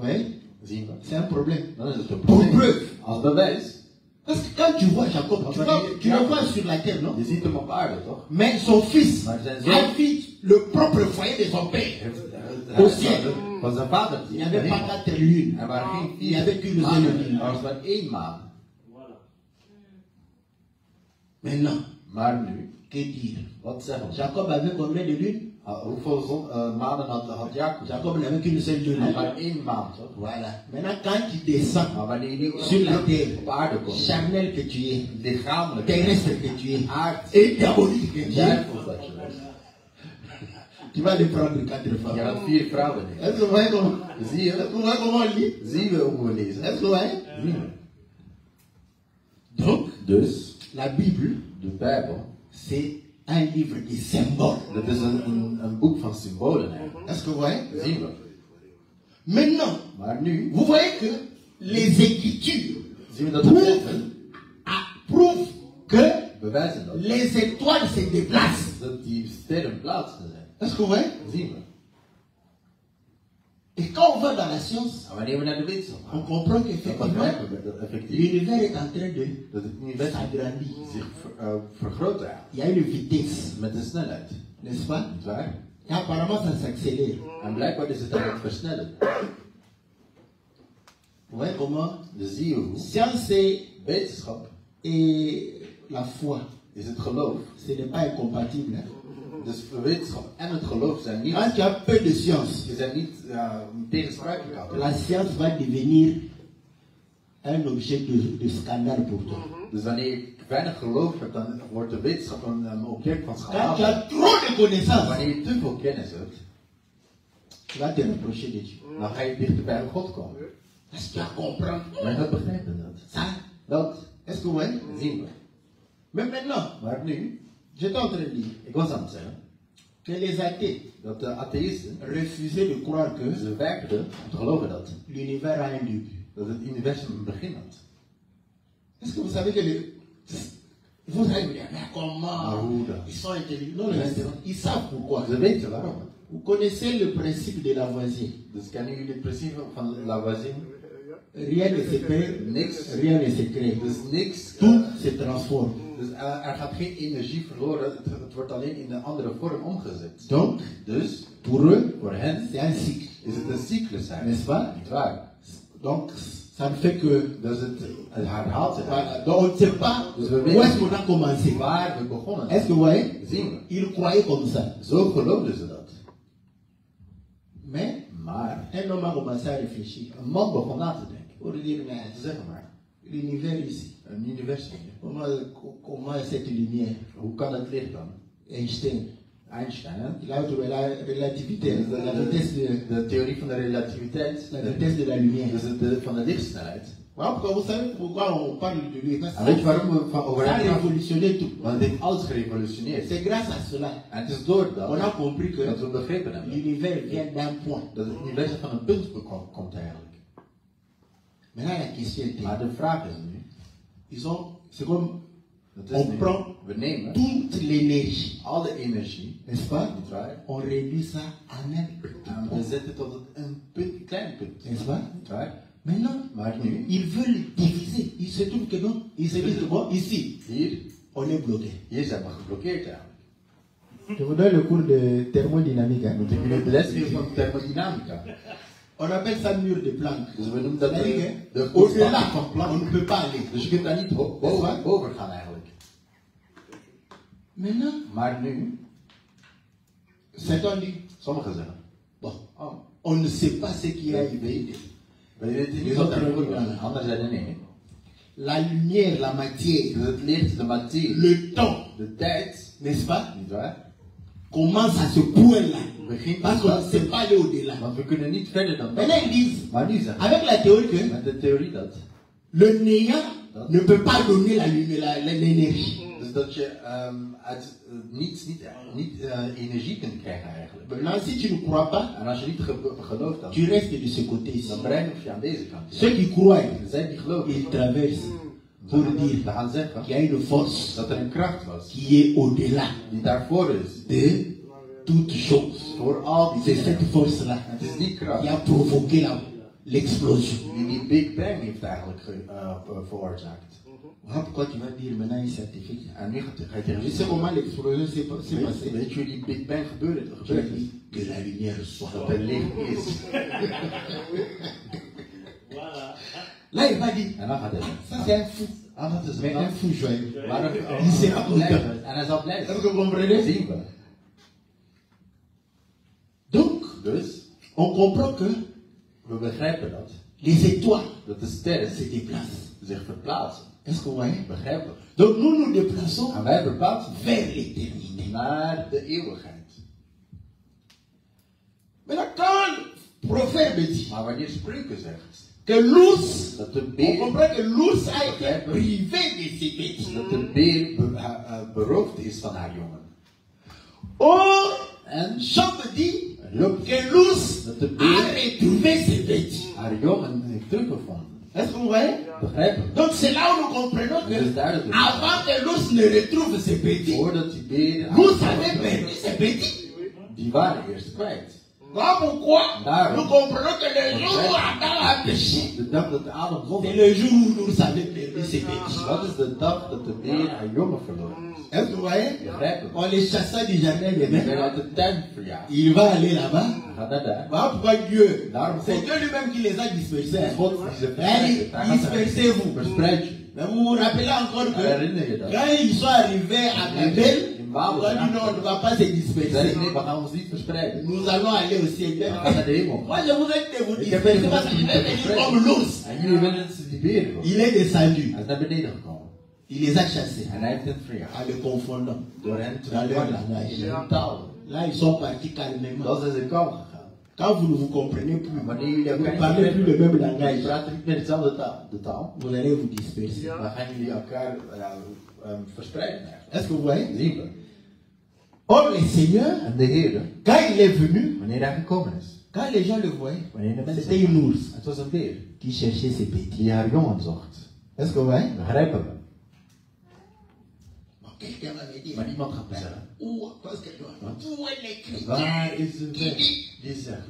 Oui, Zien we. c'est un problème. Dan is het een Pour probleem. preuve. Als bewijs. Parce que quand tu vois Jacob, tu le vois sur la terre, non? Je ziet hem op aarde, toch? Mais son fils Maar zijn zoon habite le propre foyer de son père. Hij van zijn vader. Il n'y avait pas 4 lunes. Er waren geen Il n'y avait 4 qu'une seule maanden. lune. Er was maar 1 maan. Maintenant, Maar nu, que dire? wat zeggen we? Jacob avait combien de lunes? Hoeveel maanden had Jacob? Jacob n'avait qu'une seule lune. Hij had maar 1 maand, toch? Voilà. Maintenant, quand tu descends Maar wanneer je sur la terre, op aarde komt, charnel que tu es, lichamelijk, terrestre que tu es, aard, et diabolique que tu es, duivels dat je bent. tu vas aller prendre 4 Je femmes. gaat 4 vrouwen nemen. Est-ce que vous voyez comment, Zie est-ce que je? vous voyez comment on lit? Zien we hoe we lezen? Est-ce que vous voyez? Zien we. Donc, Dus, la Bible, de Bijbel, c'est un livre de symboles. dat is een boek van symbolen eigenlijk. Est-ce que vous voyez? Zien we. Maintenant, Maar nu vous voyez que les Écritures zien we dat de teksten prouvent que bewijzen dat. les étoiles se déplacent. Dat die sterren plaatsen zijn. Est-ce que vous voyez? Zien we. Et quand on va dans la science, En wanneer we naar de wetenschap on gaan, comprend dan qu'effectivement, begrijpen we dat effectief l'univers est en train de dat het universum s'agrandir. zich vergroot eigenlijk. Il y a une vitesse, Met een snelheid. n'est-ce pas? Niet waar? Et apparemment, ça s'accélère. En blijkbaar is het aan het versnellen. Vous voyez comment? Dus zie je hoe Science wetenschap et la foi, is het geloof. ce n'est pas incompatible. Hein? Dus wetenschap en het geloof zijn niet, Quand tu as peu de science, die zijn niet tegenstrijdig aan elkaar. la science va devenir un objet de scandale pour toi. Dus wanneer je weinig geloof hebt, dan wordt de wetenschap een object van Quand tu schandaal. as trop de connaissances, Wanneer je te veel kennis hebt, tu vas te rapprocher de Dieu. dan ga je dichter bij God komen. Est-ce que tu as compris Maar dat begrijpen dat. ça? Dat Est-ce que vous voyez? zien we. Mais maintenant, Maar nu, j'étais en train de dire ik was aan het zeggen, que les athées dat de atheïsten, refusaient de croire que ze werkten om te geloven dat l'univers a un début. het universum een begin had. Est-ce que vous savez que vous allez me dire, mais comment hoe dan? ils sont intelligents? Non, ils savent pourquoi. Ze weten waarom. Vous connaissez le principe de Lavoisier. Dus kennen jullie het principe van Lavoisier? Rien ne se perd, Niks. rien ne se crée. Dus niks. Tout se transforme. Dus er gaat geen energie verloren, het wordt alleen in een andere vorm omgezet. Donc, Dus, pour eux, voor hen, c'est un cycle. is het een cyclus N'est-ce eigenlijk. pas? Niet waar? Donc, ça ne fait que. Dus het herhaalt zich. Voilà. Donc, on ne sait pas Dus we où est-ce qu'on weten a commencé. waar we begonnen Est-ce que zijn. vous voyez? Zien we. Ils croyaient comme ça. Zo geloofden ze dat. Mais, Maar, un homme a commencé à réfléchir. een man begon na te denken. Pour dire, mais Zeg maar, l'univers ici, een universum. comment est cette lumière? Hoe kan het licht dan? Einstein, Einstein, hè? il a trouvé la relativité, la vitesse De theorie van de relativiteit. la vitesse de la lumière. Dus van de lichtsnelheid. Voilà pourquoi vous savez pourquoi on parle de lui. En weet je waarom we over Ça a hem praten? révolutionné tout. Want het heeft alles gerevolutioneerd. C'est grâce à cela En het is door qu'on a dat compris que we begrepen hebben l'univers vient d'un point. dat het universum van een punt komt eigenlijk. Maintenant la question était, Maar de vraag is nu, c'est comme dat is on nu, prend we nemen toute l'énergie, alle energie, n'est-ce pas? niet waar, On réduit ça en un petit en we point, zetten tot een punt, een klein punt, n'est-ce pas? niet waar? Maintenant, Maar nu, ils veulent diviser. Il se trouve que non, ils se disent que bon, ici, hier on est bloqué. zijn we geblokkeerd eigenlijk. Je vous donne le cours de thermodynamique. Hein? Moet ik jullie de les geven van thermodynamica. On appelle ça mur de Planck. Dus we noemen dat de Au-delà, grootspanning van on Planck. ne peut pas aller. Dus je kunt daar niet boven gaan eigenlijk. Maintenant, Maar nu, certains disent, sommigen zeggen, bon, oh, on ne sait pas ce qui est arrivé. we weten niet wat er gebeurd is. Anderen zeiden nee. La lumière, la matière, Dus het licht, de materie, le temps, de tijd, n'est-ce pas, niet waar? commence à ce point-là. Begint Parce qu'on ne sait pas aller au-delà. want we kunnen niet verder dan dat. Maintenant, ils disent, Maar nu zeggen avec la théorie que met de theorie dat. le néant ne peut pas donner la lumière, l'énergie. Dus dat je uit niets niet energie kunt krijgen eigenlijk. Maintenant, si tu ne crois pas, En als je niet gelooft dan, tu restes de ce côté ici. dan breng je aan deze kant. Ceux qui croient, Er zijn die geloven. ils traversent pour dire We gaan zeggen qu'il y a une force dat er een kracht was qui est au-delà die daarvoor is. de toute chose. Voor al die C'est dingen. cette force-là Het is die qui kracht a provoqué l'explosion. die Big Bang heeft eigenlijk veroorzaakt. Voilà pourquoi tu vas dire maintenant un scientifique. En nu ga je tegen Je sais comment l'explosion s'est passée. Weet je hoe die Big Bang gebeurd Tu as is? dit que la lumière soit. Dat er licht is. Là, il va dire, En dan gaat hij. ça c'est un fou. Ah, dat is Mais un fou joyeux. Maar Il sera content. en hij zal blij Est-ce zijn. que vous comprenez? Zien we. Donc, Dus, on comprend que we begrijpen les étoiles dat de sterren se déplacent. zich verplaatsen. Est-ce que vous voyez? Begrijpen. Donc, nous nous déplaçons En wij verplaatsen vers l'éternité. naar de eeuwigheid. Maintenant, quand le prophète dit Maar wanneer spreuken zegt que l'ours, dat de on beer, comprend que l'ours a été privé de ses petits. dat de beer beroofd is van haar jongen. Or, En Job dit Job que l'ours dat de a beer retrouvé ses petits. haar jongen heeft teruggevonden. Est-ce que vous voyez? Begrijpen. Donc, c'est là où nous comprenons que Dus daar is het. avant que l'ours ne retrouve ses petits, Voordat die beer l'ours avait perdu ses petits. die waren eerst kwijt. Voilà pourquoi Daarom. nous comprenons que le jour où Adam a péché, De dag dat Adam c'est zonde, le jour où l'ours avait perdu ses petits. dat is de dag dat de beer haar jongen verloren is. Est-ce que vous voyez? Begrijpen. On les chassa du jardin Die d'Éden. werden uit de tuin verjaagd. Il va aller là-bas. Hij gaat naar daar. Voilà pourquoi Dieu, Daarom c'est God, Dieu lui-même qui les a dispersés. God die ze Allez, verspreidt. Hij gaat dispersez-vous. verspreid je. Mais vous vous rappelez encore que Herinner je dat? quand ils sont arrivés à Babel, In on a Babel. dit non, on ne va pas se Zei disperser. ik, nee, we gaan ons niet verspreiden. Nous allons aller au ciel. We gaan naar de hemel. Moi, je vous ai dit de vous Ik heb disperser parce qu'il est venu comme l'ours. En jullie willen dat ze die beer worden. Il est descendu. Hij is naar beneden gekomen. Il les a chassés En hij heeft hen verjaagd. en les confondant. Door hen te Dans leur verwarren langage. in hun taal. Là, ils sont partis calmement. Dat is in zijn kalm gegaan. Quand vous ne vous comprenez plus, En wanneer jullie vous ne elkaar parlez plus le même Je langage, praat niet meer dezelfde taal. vous allez vous disperser. Dan gaan jullie elkaar verspreiden eigenlijk. Est-ce que vous voyez? Zien we. Or, le Seigneur, En de Heer, quand il est venu, wanneer hij gekomen is, quand les gens le voyaient, wanneer de mensen c'était une ours het was een beer qui cherchait ses petits. die haar jongen zocht. Est-ce que vous voyez? Begrijpen we. Bon, quelqu'un va me dire, Maar iemand gaat me zeggen, où, parce que, où est l'écriture waar is de qui weg dit, die zegt,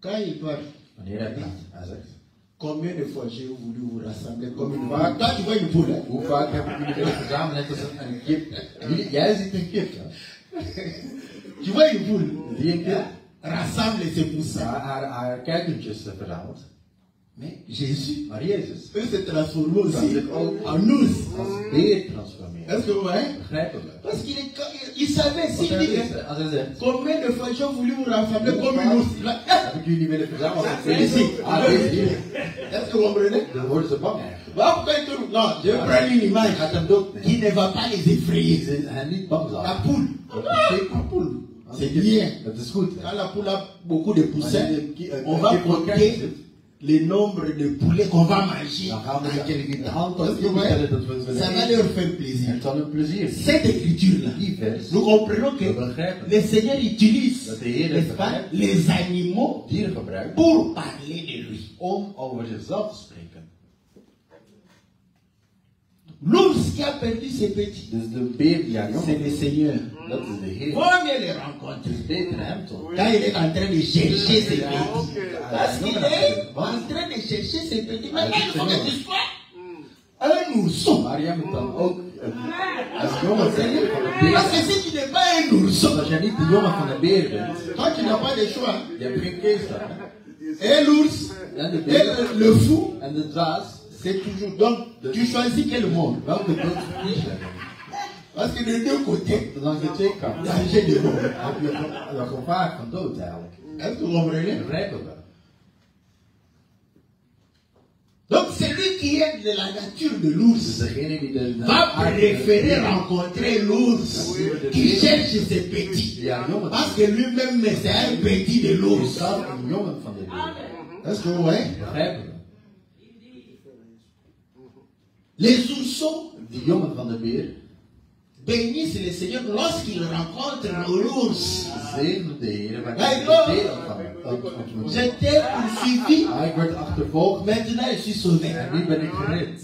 quand il parle, wanneer hij praat, hij zegt, combien de fois j'ai voulu vous rassembler comme une vache? Toi, tu vois une poule, hein? hoe vaak heb ik jullie willen verzamelen net als een kip. Jij ziet een kip, hè? Tu vois une poule? Die een kip Rassemble ses poussins. haar kuikentjes verzamelt. Mais Jésus, Maar Jezus peut se transformer aussi kan zich ook en ours. als beer transformeren. Est-ce que vous voyez? Begrijpen we. Parce il savait, Wat s'il hij dit, zegt, als hij zegt, combien de fois j'ai voulu vous rassembler comme une ours? heb ik jullie willen verzamelen als een Ici. beer? Ah, deze hier. Est-ce que vous comprenez? Dan worden ze bang eigenlijk. Voilà pourquoi il tourne. Non, je prends une Hij image gaat hem dood qui nemen. ne va pas les effrayer. Hij niet bang zal. La poule. La poule. C'est bien. Dat is goed. Quand la poule a beaucoup de poussins, on Een va kip voor compter kijken, le nombre de poulets qu'on va manger. dan gaan we een aantal Est-ce que vous instellen voyez? dat we Ça va willen leur eten. faire plaisir. Het zal een plezier zijn. Cette écriture-là, Die vers, nous comprenons we que begrijpen le Seigneur utilise, dat de Heer n'est-ce pas, gebruikt, les animaux dieren gebruikt pour parler de lui. om over zichzelf te spreken. L'ours qui a perdu ses petits, Dus de beer die haar c'est jongen, le Seigneur. dat is de Heer. Vaut mieux les rencontrer. Het is beter hem toch? Quand il est en train de chercher ses petits. Parce qu'il jongen est dat- en train de chercher ses petits. Maintenant, il faut que tu sois un ourson. Maar jij moet dan ook als jongen zijn van de Parce que beer. si tu n'es pas un ourson, Als jij niet de jongen van de beer bent, quand tu n'as pas de choix, je hebt geen keus dan. hè. et l'ours, En de et beer le fou, en de dwaas, c'est toujours. Donc, tu choisis quel monde. welke dood verkies je dan? Parce que de deux côtés, Langs de twee kanten danger de mort. heb je een gevaar van dood eigenlijk. Est-ce que vous comprenez? Begrijpen we? Donc, celui qui est de la nature de Dus l'ours degene die de va préférer rencontrer l'ours qui cherche ses petits. Ja, jongen. Parce que lui-même, c'est un petit de Je l'ours. staat een jongen van de beer. Est-ce que vous voyez? Begrijpen we? Les oursons Die jongen van de beer bénissent le Seigneur lorsqu'ils rencontrent l'ours. zegenen de Heer waar Hey, hij go. de beer ontmoet. J'étais poursuivi, Ah, ik werd achtervolgd maintenant je suis sauvé. en nu ben ik gered.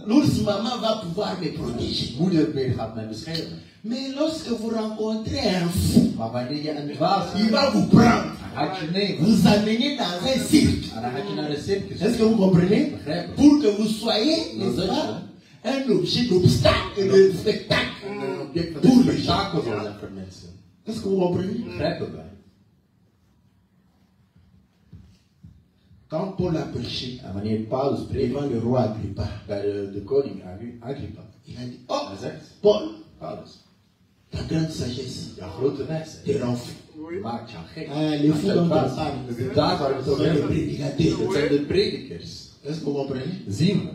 L'ours maman va pouvoir me protéger. Moederbeer gaat mij beschermen. Mais lorsque vous rencontrez un fou, Maar wanneer je een dwaas il va hebt, vous prendre, dan gaat je nemen vous amener dans un cirque. en dan gaat je naar de circus. Est-ce que vous comprenez? Begrijpen? Pour que vous soyez, n'est-ce pas, un objet d'obstacle et de spectacle. Een object van Pour een les spektakel zal zijn voor mensen. Est-ce que vous comprenez? Begrijpen wij? Quand Paul a prêché En wanneer Paulus spreekt devant le roi Agrippa, bij de koning Agrippa, il a dit, oh, hij zegt, Paul, Paulus, ta grande sagesse jouw grote wijsheid te rend fou. maakt jou gek. Ah, les Maakt fous jou dont on dwaas. parle, Dus daar waar we het ce sont over les hebben, prédicateurs. dat zijn de predikers. Est-ce que vous comprenez? Zien we.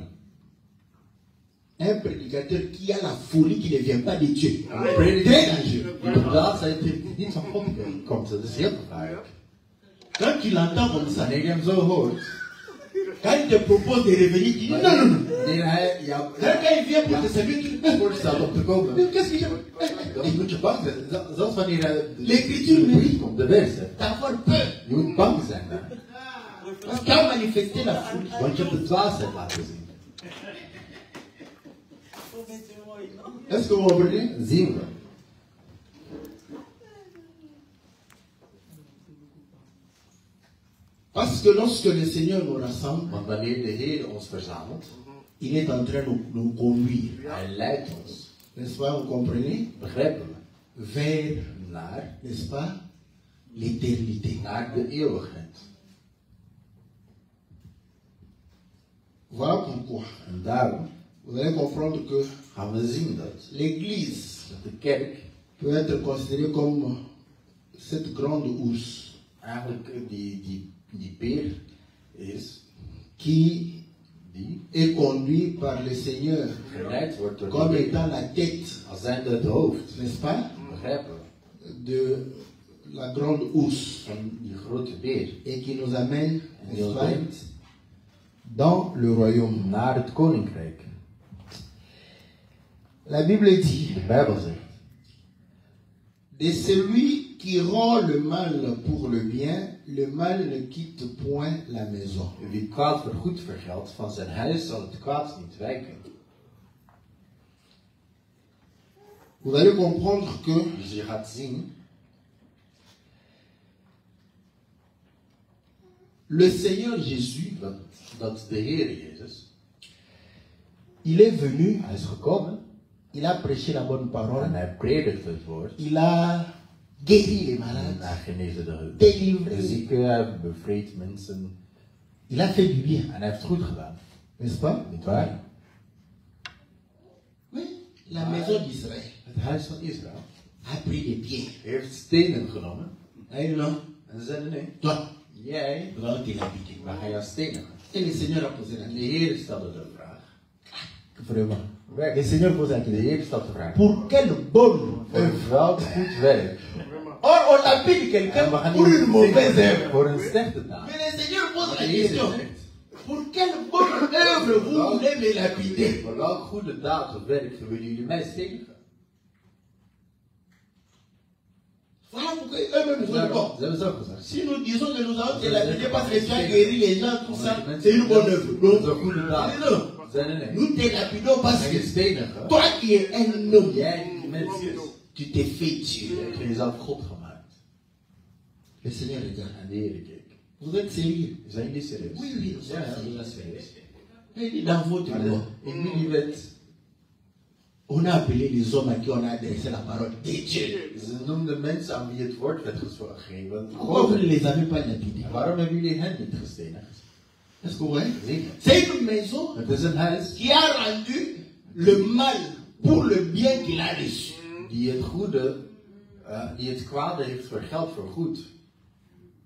Un prédicateur qui a la folie qui ne vient pas de Dieu. Een Très prediker dangereux. die inderdaad zijn die niet van God komt. Dat is heel gevaarlijk. Quand tu l'entends comme ça, Wanneer je hem zo hoort, quand il te propose de revenir, tu dis non, non, non. wanneer hij jou Quand il vient pour te servir, tu dis voorstelt om te komen, qu'est-ce que je dan moet je bang zijn. Zelfs wanneer hij L'écriture de me brief dit komt, de wet zegt. d'avoir peur. Je moet bang zijn daar. Parce qu'il a manifesté la folie. Want je hebt de dwaasheid laten zien. Est-ce que vous comprenez? Zien we. Parce que lorsque le Seigneur nous rassemble, Want wanneer de Heer ons verzamelt, il est en train de nous conduire. hij leidt ons, N'est-ce pas? Vous comprenez? begrijpen we, Vers, naar n'est-ce pas? L'éternité. de eeuwigheid. Voilà pourquoi. En daarom Vous allez comprendre que gaan we zien dat l'Église de kerk peut être considérée comme cette grande ours eigenlijk die beer is qui die est conduite par le Seigneur geleid wordt door comme de Heer étant la tête, als zijnde het hoofd. n'est-ce pas, Begrijpen we? de la grande ours Van die grote beer. et qui nous amène, En die n'est-ce ons pas, brengt dans le royaume. naar het koninkrijk. La Bible dit, De Bijbel zegt, de celui qui rend le mal pour le bien, le mal ne quitte point la maison. wie het kwaad voor goed vergeldt, van zijn huis zal het kwaad niet wijken. Vous allez comprendre que Dus je gaat zien le Seigneur Jésus, dat de Heer Jezus, il est venu, hij is gekomen il a prêché la bonne en parole, hij predikte het woord. il a guéri les En malades, hij geneesde de délivré, zieken, hij bevrijdt mensen. il a fait du bien, En hij heeft het goed gedaan. n'est-ce pas? Niet waar? Oui, la maison d'Israël Het huis van Israël a pris des pieds. heeft stenen genomen. Et non, En ze zeiden nee, toi, jij, nous allons te l'habiter. waar ga je stenen? Et le Seigneur a posé la En de question. Heer stelde de vraag. Vraiment. Le Werk. Seigneur pose la De question. Heer stelt de vraag. Pour quelle bonne œuvre? Voor welk goed werk? Or, on appelle quelqu'un En we gaan pour une niet mauvaise zingen œuvre. voor een slechte daad. Mais le Seigneur pose Maar la de Heer question. zegt, Pour quelle bonne œuvre vous voulez me lapider? voor welk goede daad of werk willen jullie mij stenigen? Voilà pourquoi eux-mêmes Ze nous ont dit, bon, hebben zo gezegd. si nous disons que nous allons te lapider parce que tu as guéri les gens, tout ça, c'est une bonne œuvre. Dat is Non. een goede Il daad. dit non. zijn een Nous te lapidons parce En que gestenigen. toi qui es un homme, Jij die mens is. tu t'es fait Je tuer. hebt jezelf God gemaakt. Le Seigneur regarde. En de Heer keek. Vous êtes sérieux? Zijn jullie serieus? Oui, oui, nous Ja, sommes ja, we sérieux. zijn serieus. Il dit dans votre Maar loi, in jullie wet, on a appelé les hommes à qui on a adressé la parole de Dieu. ze noemden mensen aan wie het woord werd gegeven. Pourquoi vous ne les avez pas lapidés? En waarom hebben jullie hen niet gestenigd? Est-ce que vous voyez? Zeker. C'est une maison Het is een huis qui a rendu le mal pour le bien qu'il a reçu. die het goede, die het kwade heeft vergeld voor goed.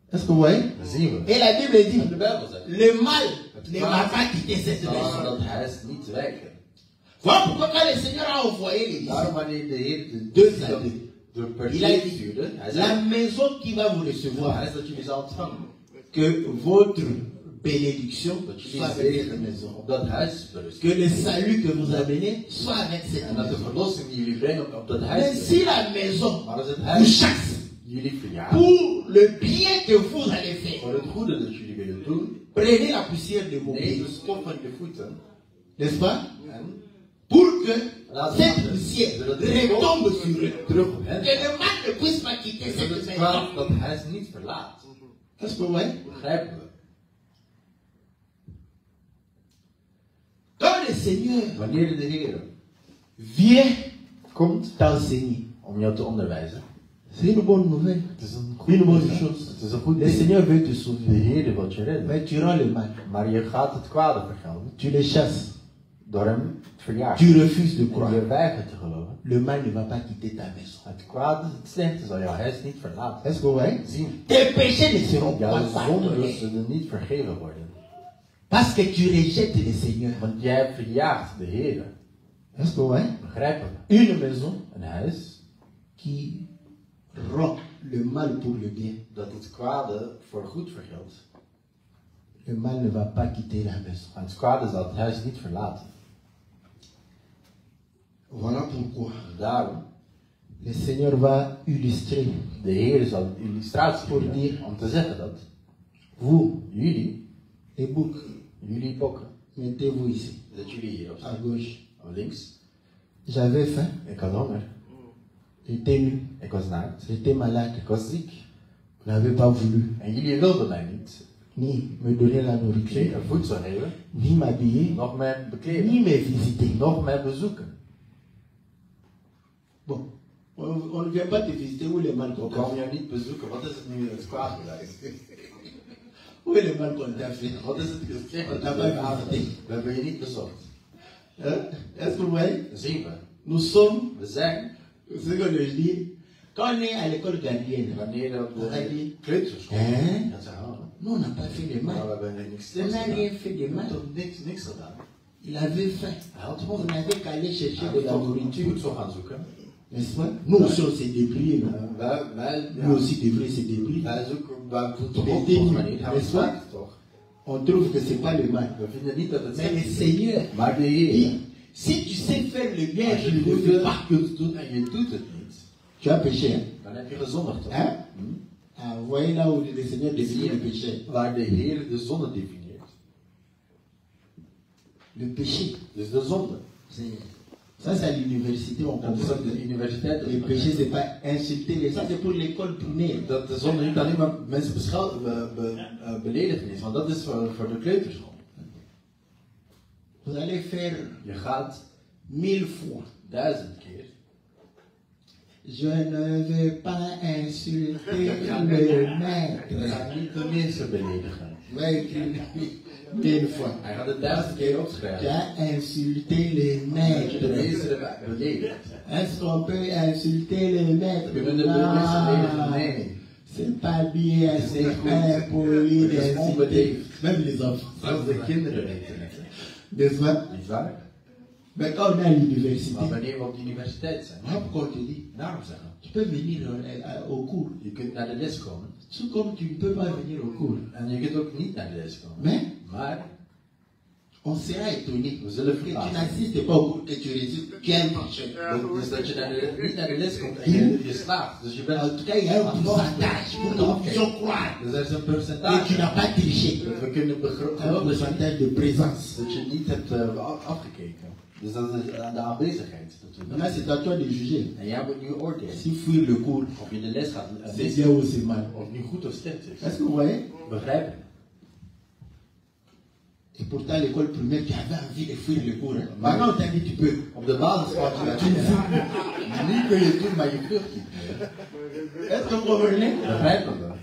Est-ce que vous voyez? Dat zien we. Et la Bible dit, En de Bijbel zegt, le mal ne va pas quitter cette zal maison. dat huis niet wijken. Voilà pourquoi quand le Seigneur a envoyé les Daarom disciples, wanneer de Heer Deux de années. per il a twee dit, stuurde, hij la zei, maison qui va vous het recevoir, huis dat jullie zal ontvangen, que votre bénédiction dat soit jullie avec cette zegen maison. op dat huis berusten. Que le salut que vous amenez soit avec cette En dat de maison. verlossing die jullie brengen op dat Mais huis si la maison maar als het vous huis chasse jullie verjaagt, pour le bien que vous allez faire, voor het goede dat jullie willen doen, prenez la poussière de vos neem pieds, de stof van je voeten n'est-ce pas? en Pour que laat cette poussière retombe sur eux. terug op hen. Que le mal ne puisse pas quitter Dat cette het maison. kwaad dat huis niet verlaat. Est-ce que vous voyez? Begrijpen we? Quand le Seigneur Wanneer de Heer vient komt t'enseigner, om jou te onderwijzen, c'est une bonne nouvelle. het is een Une goede bonne nieuws. chose. Het is een goed Le ding. Seigneur veut te De sauver. Heer wil je redden. Mais tu rends le mal. Maar je gaat het kwade vergelden Tu le chasses. door hem te verjagen. Tu refuses de En croire. je weigert te geloven. Le mal ne va pas quitter ta maison. Het kwade, het slechte zal jouw huis niet verlaten. Est-ce que vous voyez? Zien. Tes péchés ne seront Jouw pas zonden pardonnés. zullen niet vergeven worden. Parce que tu rejettes le Seigneur. Want jij verjaagt de Heer. Est-ce que vous voyez? Begrijpen we? Une maison Een huis qui rend le mal pour le bien. dat het kwade voor goed vergeldt. Le mal ne va pas quitter la maison. En het kwade zal het huis niet verlaten. Voilà pourquoi En daarom, le Seigneur va illustrer. de Heer zal een illustratie Voor geven die- om te zeggen dat Vous, jullie, les boucs, bokken, mettez-vous ici, dat jullie hier op à staan. gauche. Op links. J'avais faim, Ik had honger. j'étais nu, Ik was naakt. j'étais malade. Ik was ziek. Vous n'avez pas voulu En jullie wilden mij niet. ni me donner la Geen nourriture, voedsel geven. ni m'habiller, Nog mij bekleden. ni me visiter. Nog mij bezoeken. Bon, on ne vient pas te visiter où le mal We qu'on t'a komen fait. jou niet bezoeken. Wat is het nu het kwaad geweest? Où est le mal qu'on t'a fait? Wat is het gezegd? On t'a pas visité. We hebben je niet bezocht. Hein? Est-ce que vous voyez? Zien we. Nous sommes, We zijn, ce que je dis, quand on est à l'école gardienne, wanneer we op on a de dit, kleuterschool Hè? dan zeggen we, nous on n'a pas fait de maar mal. we hebben niks On n'a rien gedaan. fait de We mal. hebben toch niks gedaan. Il avait faim. Hij had On honger. n'avait qu'à aller chercher Hij de moet la toch nourriture. voedsel gaan zoeken. N'est-ce pas? Nous aussi on s'est débrouillés. non? Wij Nous aussi devrions se débrouiller. wij zoeken, wij doen Mais toch dis-nous, op manier. Hij n'est-ce pas? maakt het toch. On trouve que c'est pas le mal. We vinden niet dat het Mais le slecht is. Seigneur Maar de Heer, dit, si tu sais faire le bien, als je je ne het le fais goede pas. kunt doen en je doet het niet, Tu as péché. Hein? dan heb je gezondigd toch? Hein? Ah, vous voyez là où le Seigneur Zie définit le je péché. waar de Heer de zonde definieert. Le péché, Dus de zonde. ça c'est à l'université, on Dat is comprend. op de universiteit. Le péché c'est pas insulter les ça c'est pour l'école primaire. Dat de zonde niet alleen maar mensen beledigen is, want dat is voor de kleuterschool. Vous allez faire Je gaat 1000 fois. 1000 keer. Je ne veux pas insulter le Je maître. gaat niet de mensen beledigen. Ouais, écrit 1000 fois. Hij gaat het 1000 keer Tu opschrijven. as insulté le De maître. mensen beledigd. Est-ce qu'on peut insulter le maître? Kunnen de mensen beledigen? Nee. C'est pas bien, C'est c'est goed. impoli Het is d'insulter. onbeleefd. Même les enfants. Zelfs de kinderen weten het. N'est-ce pas? Niet waar? Mais quand on est à l'université, Maar wanneer we op de universiteit zijn, voilà pourquoi on te dit, daarom zeggen tu peux venir au cours. je kunt naar de les komen. Tout comme tu ne peux pas venir au cours. En je kunt ook niet naar de les komen. Mais Maar On sera étonné We que zullen tu verbaasd. n'assistes pas au cours, que tu résultes bien marché. Dus dat je niet naar de les komt en je slaapt. Dus je bent En tout cas, il y a un pourcentage pour que nous puissions croire Dus er is een que tu percentage. n'as pas triché. Dat we kunnen Un begroten pourcentage de présence. dat je niet hebt afgekeken. Dus dat is aan de aanwezigheid. Maintenant, c'est à toi de juger. En jij moet nu oordelen. Si fuir le cours, Of je de les gaat c'est missen. bien ou c'est mal. Of het nu goed of slecht is. Est-ce que vous voyez? Begrijp je? Et pourtant, l'école primaire, tu avais envie de fuir le cours. Hein? Maintenant, on t'a dit tu peux. Op de basisschool je dat niet. Nu kun je het doen, maar je vlucht niet meer. Est-ce que vous comprenez? Begrijp je dat?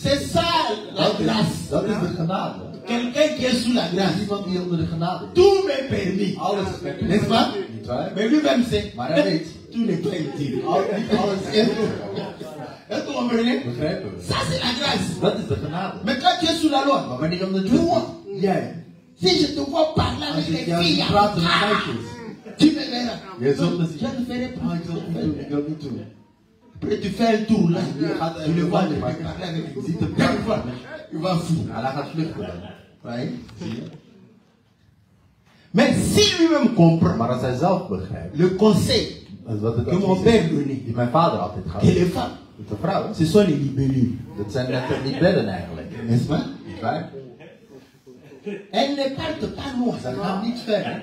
C'est ça la grâce. Dat is de genade. Quelqu'un qui est sous la grâce, Iemand die onder de genade is. tout m'est permis. Alles is permis. N'est-ce pas? Niet waar? Mais lui-même sait. Maar hij weet. Tout n'est pas utile. Niet alles is permis. Est-ce que vous comprenez? Begrijpen we? Ça, c'est la grâce. Dat is de genade. Mais quand tu es sous la loi, Maar wanneer je onder de druk bent, jij, si je te vois parler als avec je les jou filles, praat met meisjes, tu me verras. je zult me zien. Je ne ferai pas. Ik wil het niet doen, ik wil het niet doen. Après, tu fais un tour là. Je gaat Tu le vois, maar tu parles avec je lui. ziet hem Quelquefois, praten. il va fou. En hij gaat vluchten. Ouais. Mais si lui-même comprend Maar als hij zelf begrijpt, le conseil wat het que mon advies père is, donnait, die mijn vader altijd gaf, que les femmes, de vrouwen, ce sont les libellus, dat zijn net de libellen eigenlijk. n'est-ce pas? Niet waar? Elles ne partent pas loin. Ze gaan niet ver.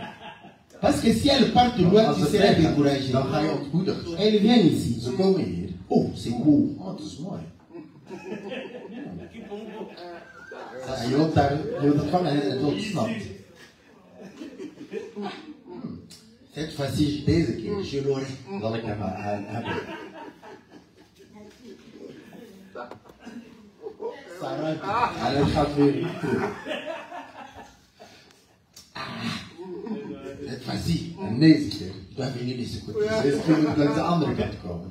Parce que si elles partent loin, Als tu ze seras ver gaan, découragé. dan ga je ontmoedigd. Elles viennent ici. Ze komen hier. Oh, c'est cool. Oh, het is mooi. En je wilt daar, je wilt het vangen en het ontsnapt. Cette fois-ci, Deze keer je l'aurai. zal ik hem hebben. Ça rentre. En het gaat weer niet terug. Cette fois-ci, En deze keer, tu dois venir de ce côté. deze keer moet ik langs de andere kant komen.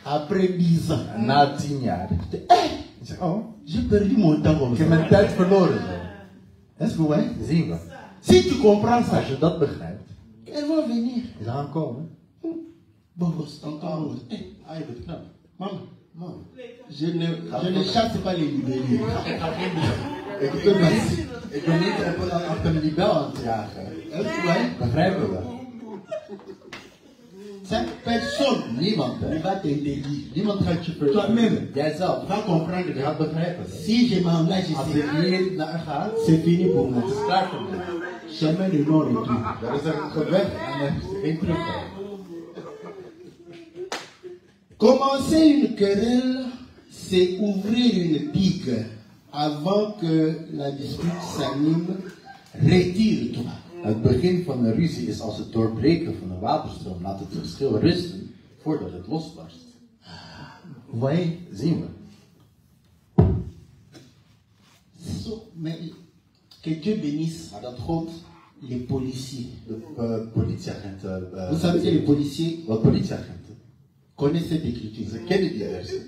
Après 10 ans, En na 10 jaar. Ik zeg, oh, j'ai perdu mon temps comme ik heb ça. mijn tijd verloren. Est-ce que vous voyez? Zien we. Si tu comprends ça, Als je dat begrijpt, elles vont venir. ze gaan komen. Bon, c'est encore autre. Ah, je bent knap. Maman, Mooi. je ne chasse pas les libellus. Ik ben niet achter een libel aan het jagen. Est-ce que vous voyez? Begrijpen we? Cette personne Niemand, ne hè. va t'interdire. Niemand gaat je Toi-même. Jijzelf. Tu vas comprendre Je que gaat begrijpen. si je m'engage Als ici, ik hier naar ga, c'est fini pour moi. het is klaar voor mij. Chemin de non-retour. Er is een geweg en er is geen terugweg. Commencer une querelle, c'est ouvrir une pique avant que la dispute s'anime. Retire-toi. Het begin van een ruzie is als het doorbreken van een waterstroom. Laat het verschil rusten voordat het losbarst. Vous voyez? Zien we. Mais que Dieu bénisse Maar dat God les policiers. de politieagenten. Vous savez que les policiers Wat politieagenten? connaissent cette écriture. Ze kennen die versen.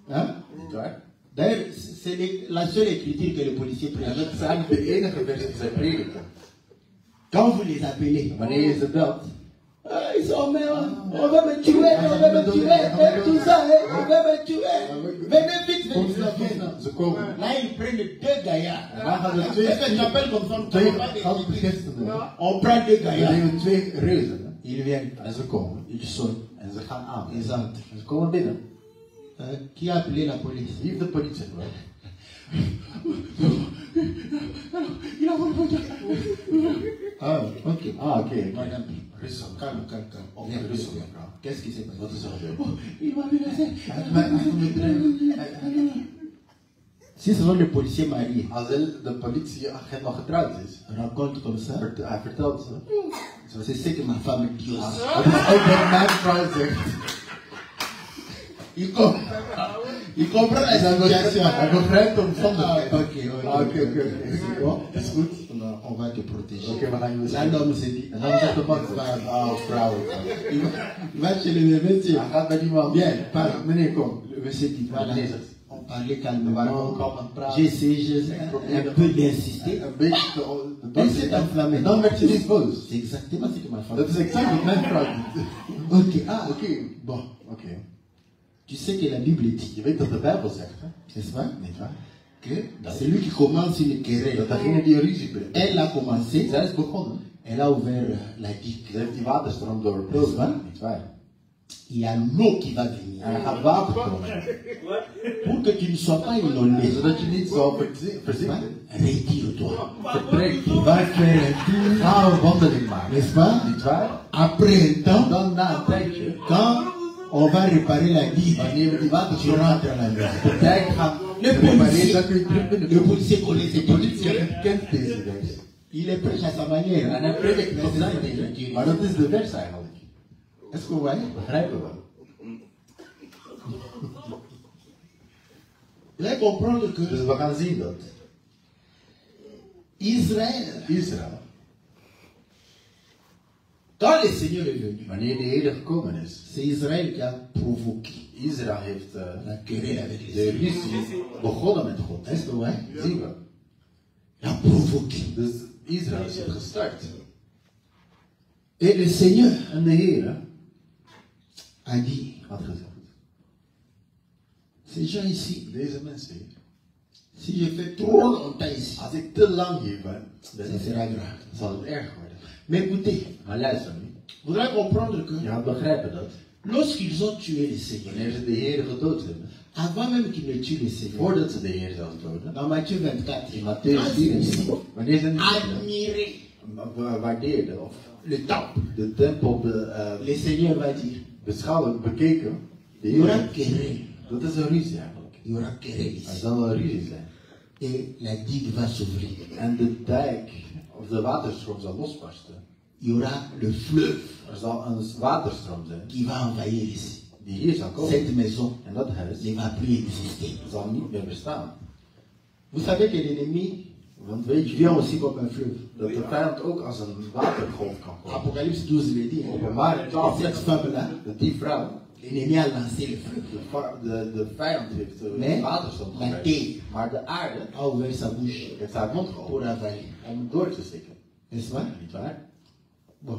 Hein? Niet waar? D'ailleurs, c'est la seule écriture que les policiers En prêchent. dat zijn de enige versen die zij prediken. Quand vous les appelez, Wanneer je ze belt, ah, ils sont mais on va me tuer, on va me tuer, et tout ça, on va me tuer. Venez vite, kom venez snel, kom vite. snel. Ze komen. Là, ils prennent deux gaillards. En dan gaan er twee, Qu'est-ce que tu appelles comme ça? On twee prend pas des- gastgisteren. On prend deux We gaillards. nemen twee reuzen. hè. Ils viennent, En ze komen. ils sonnent, En ze gaan aan. ils entrent. En ze komen binnen. Qui a appelé la police? Wie heeft de politie gebeld? Il a volé mon gars. Ah, ok. Ah, oké. Madame, Rustig. calme, calme, calme. Oké, Viens, rustig, viens. mevrouw. Qu'est-ce qui s'est passé? Wat is er gebeurd? Oh, il m'a menacé. Hij heeft me bedreigd. Si ce sont des policiers mariés, Als de politieagent nog getrouwd is, raconte comme ça. hij vertelt ze. C'est ce que ma femme dit aussi. Dat is ook wat mijn vrouw zegt. Il comprend la situation. Hij begrijpt de Ah, omstandigheden. ok. C'est bon? Is goed. Non, on va te protéger. Oké, we gaan je Là, beschermen. l'homme se dit, En dan zegt de man, oh vrouwen. il va chez le monsieur. Hij gaat bij die man. Bien, parle. Meneer, kom. Le monsieur dit, voilà. Meneer zegt, On parlait we waren calmement. kalm aan het praten. J'ai un peu d'insister. Een beetje te Et c'est enflammé. En dan werd je niet boos. C'est exactement ce que ma femme Dat is exact wat mijn vrouw doet. Ok, ah, Oké. Bon, Oké. tu sais que la Bible dit, Je weet dat de Bijbel zegt, hè? n'est-ce pas? Niet waar? Okay? C'est lui qui commence une querelle. Dat degene die een ruzie brengt. Elle a commencé, Zij is begonnen. elle a ouvert la digue. Ze heeft die waterstroom doorlopen. Niet waar. Il y a l'eau qui va venir. En er gaat water komen. Pour que tu ne sois pas inondé, Zodat je niet zal verzinken. retire-toi. Vertrek. Va faire un tour, Ga een wandeling maken. n'est-ce pas? Niet waar? Après un temps, Dan na een tijdje, quand on va réparer la digue, wanneer we die tu waterstroom rentres à la maison. de dijk gaan Le repareren, policier, dan kun je terug le binnenkomen. policier connaît ses De politie politiciens. kent deze vers. Il est prêche à sa manière. En hij predikt Mais op c'est zijn ça, manier. c'est Maar dat is de vers eigenlijk. Est-ce que vous voyez? Begrijpen we. Vous allez comprendre que Dus we gaan zien dat Israël, Israël, quand le Seigneur est venu, wanneer de Heer gekomen is, c'est Israël qui a provoqué Israël heeft la querelle avec les de Syriens. ruzie begonnen met God. Est-ce que vous voyez? Zien we. Il a provoqué. Dus Israël is het gestart. Et le Seigneur En de Heer a dit, had gezegd, ces gens ici, deze mensen hier, si je fais trop longtemps ici, als ik te lang hier ben, ça sera grave. zal het erg worden. Mais écoutez, Maar luister nu. vous allez comprendre que Je gaat begrijpen dat lorsqu'ils ont tué le Seigneur, wanneer ze de Heer gedood hebben, avant même qu'ils ne tuent le Seigneur, voordat ze de Heer zelf doden, dans Matthieu 24, in quand Matthäus ils 24, wanneer ze niet admiré waardeerden of le temple, de tempel le Seigneur va dire, beschouwen, bekeken, de il y aura Heer, querelle, dat is een ruzie eigenlijk. il y aura querelle Er ici. zal een ruzie zijn. Et la digue va s'ouvrir. En de dijk, of de waterstroom zal losbarsten. Il y aura le fleuve Er zal een waterstroom zijn qui va envahir ici. die hier zal komen. Cette maison En dat huis ne va plus exister. zal niet meer bestaan. Vous savez que l'ennemi Want weet je vient aussi comme un fleuve. dat de vijand ook als een watergolf kan komen. Apocalypse 12 le dit. Openbaring Et 12 cette femme-là, dat die vrouw, l'ennemi a lancé le fleuve. de vijand heeft de Nee, waterstroom maar gegeven. thee. Maar de aarde A ouvert sa bouche heeft haar mond pour geopend avaler. om het door te stikken. N'est-ce pas? Niet waar? Bon.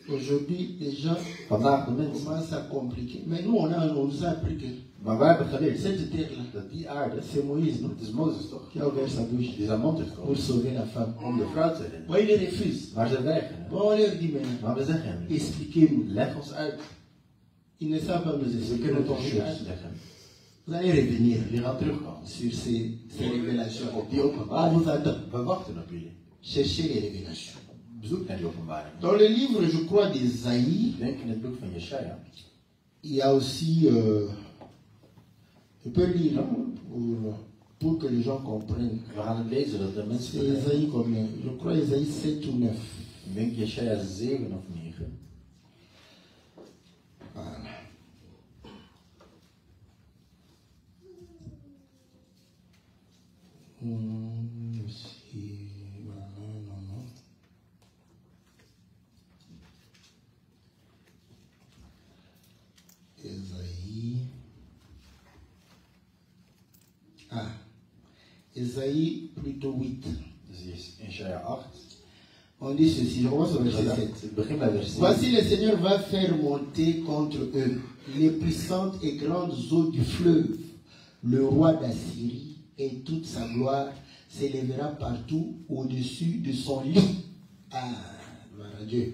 Aujourd'hui, les gens Vandaag de mensen. commencent à compliquer. Mais nous, on nous a appris que Maar wij hebben geleerd cette terre-là, dat die aarde, c'est Moïse, non? het is Mozes toch, Qui a ouvert sa bouche die zijn mond heeft pour geopend sauver la femme. om de vrouw te redden. Bon, il refuse. Maar ze weigeren. Bon, on leur dit maintenant, Maar we zeggen hem, expliquez-nous. leg ons uit. Ils ne savent pas nous Ze expliquer kunnen het autre ons niet chose. uitleggen. Vous allez revenir Jullie gaan terugkomen. sur ces révélations. Op die On openbaring. vous attend. We wachten op jullie. Cherchez les révélations. Bezoek naar die openbaring. Dans le livre, je crois, d'Ésaïe, Ik denk in het boek van Jesaja. il y a aussi, je peux lire hein, pour que les gens comprennent. We gaan het lezen dat de mensen C'est begrijpen. Ésaïe combien? Je crois Ésaïe 7 ou 9. Ik denk Jesaja 7 of 9. Voilà. Ici, voilà, non, non. Ésaïe. Ah, Ésaïe plutôt 8. Dus Jesaja 8. On dit ceci, je commence au verset 7. Ik begin bij vers 7. Voici le Seigneur va faire monter contre eux les puissantes et grandes eaux du fleuve. Le roi d'Assyrie et toute sa gloire s'élèvera partout au-dessus de son lit. Ah, gloire à Dieu.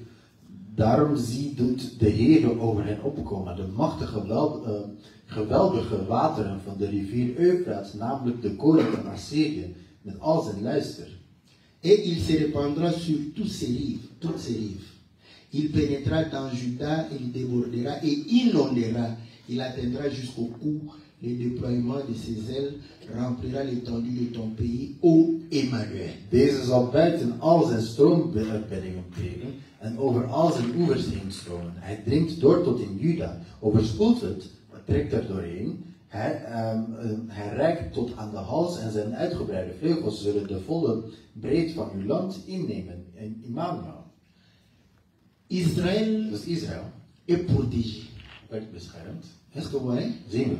Daarom doet de Heer over hen opkomen, de machtige, geweldige wateren van de rivier Eufraat, namelijk de koning van Assyrië, met al zijn luister. Et il se répandra sur toutes ses rives. Il pénétrera dans Juda, il débordera et inondera. Il atteindra jusqu'au cou. Le déploiement de ses ailes remplira l'étendue de ton pays, ô Emmanuel. Deze zal buiten al zijn stroombeddingen breken en over al zijn oevers heen stromen. Hij dringt door tot in Juda, overspoelt het, trekt er doorheen. Hij reikt tot aan de hals en zijn uitgebreide vleugels zullen de volle breedte van uw land innemen. En Immanuel. Israël Dus Israël est protégé. werd beschermd. Est-ce que vous voyez? Zien we.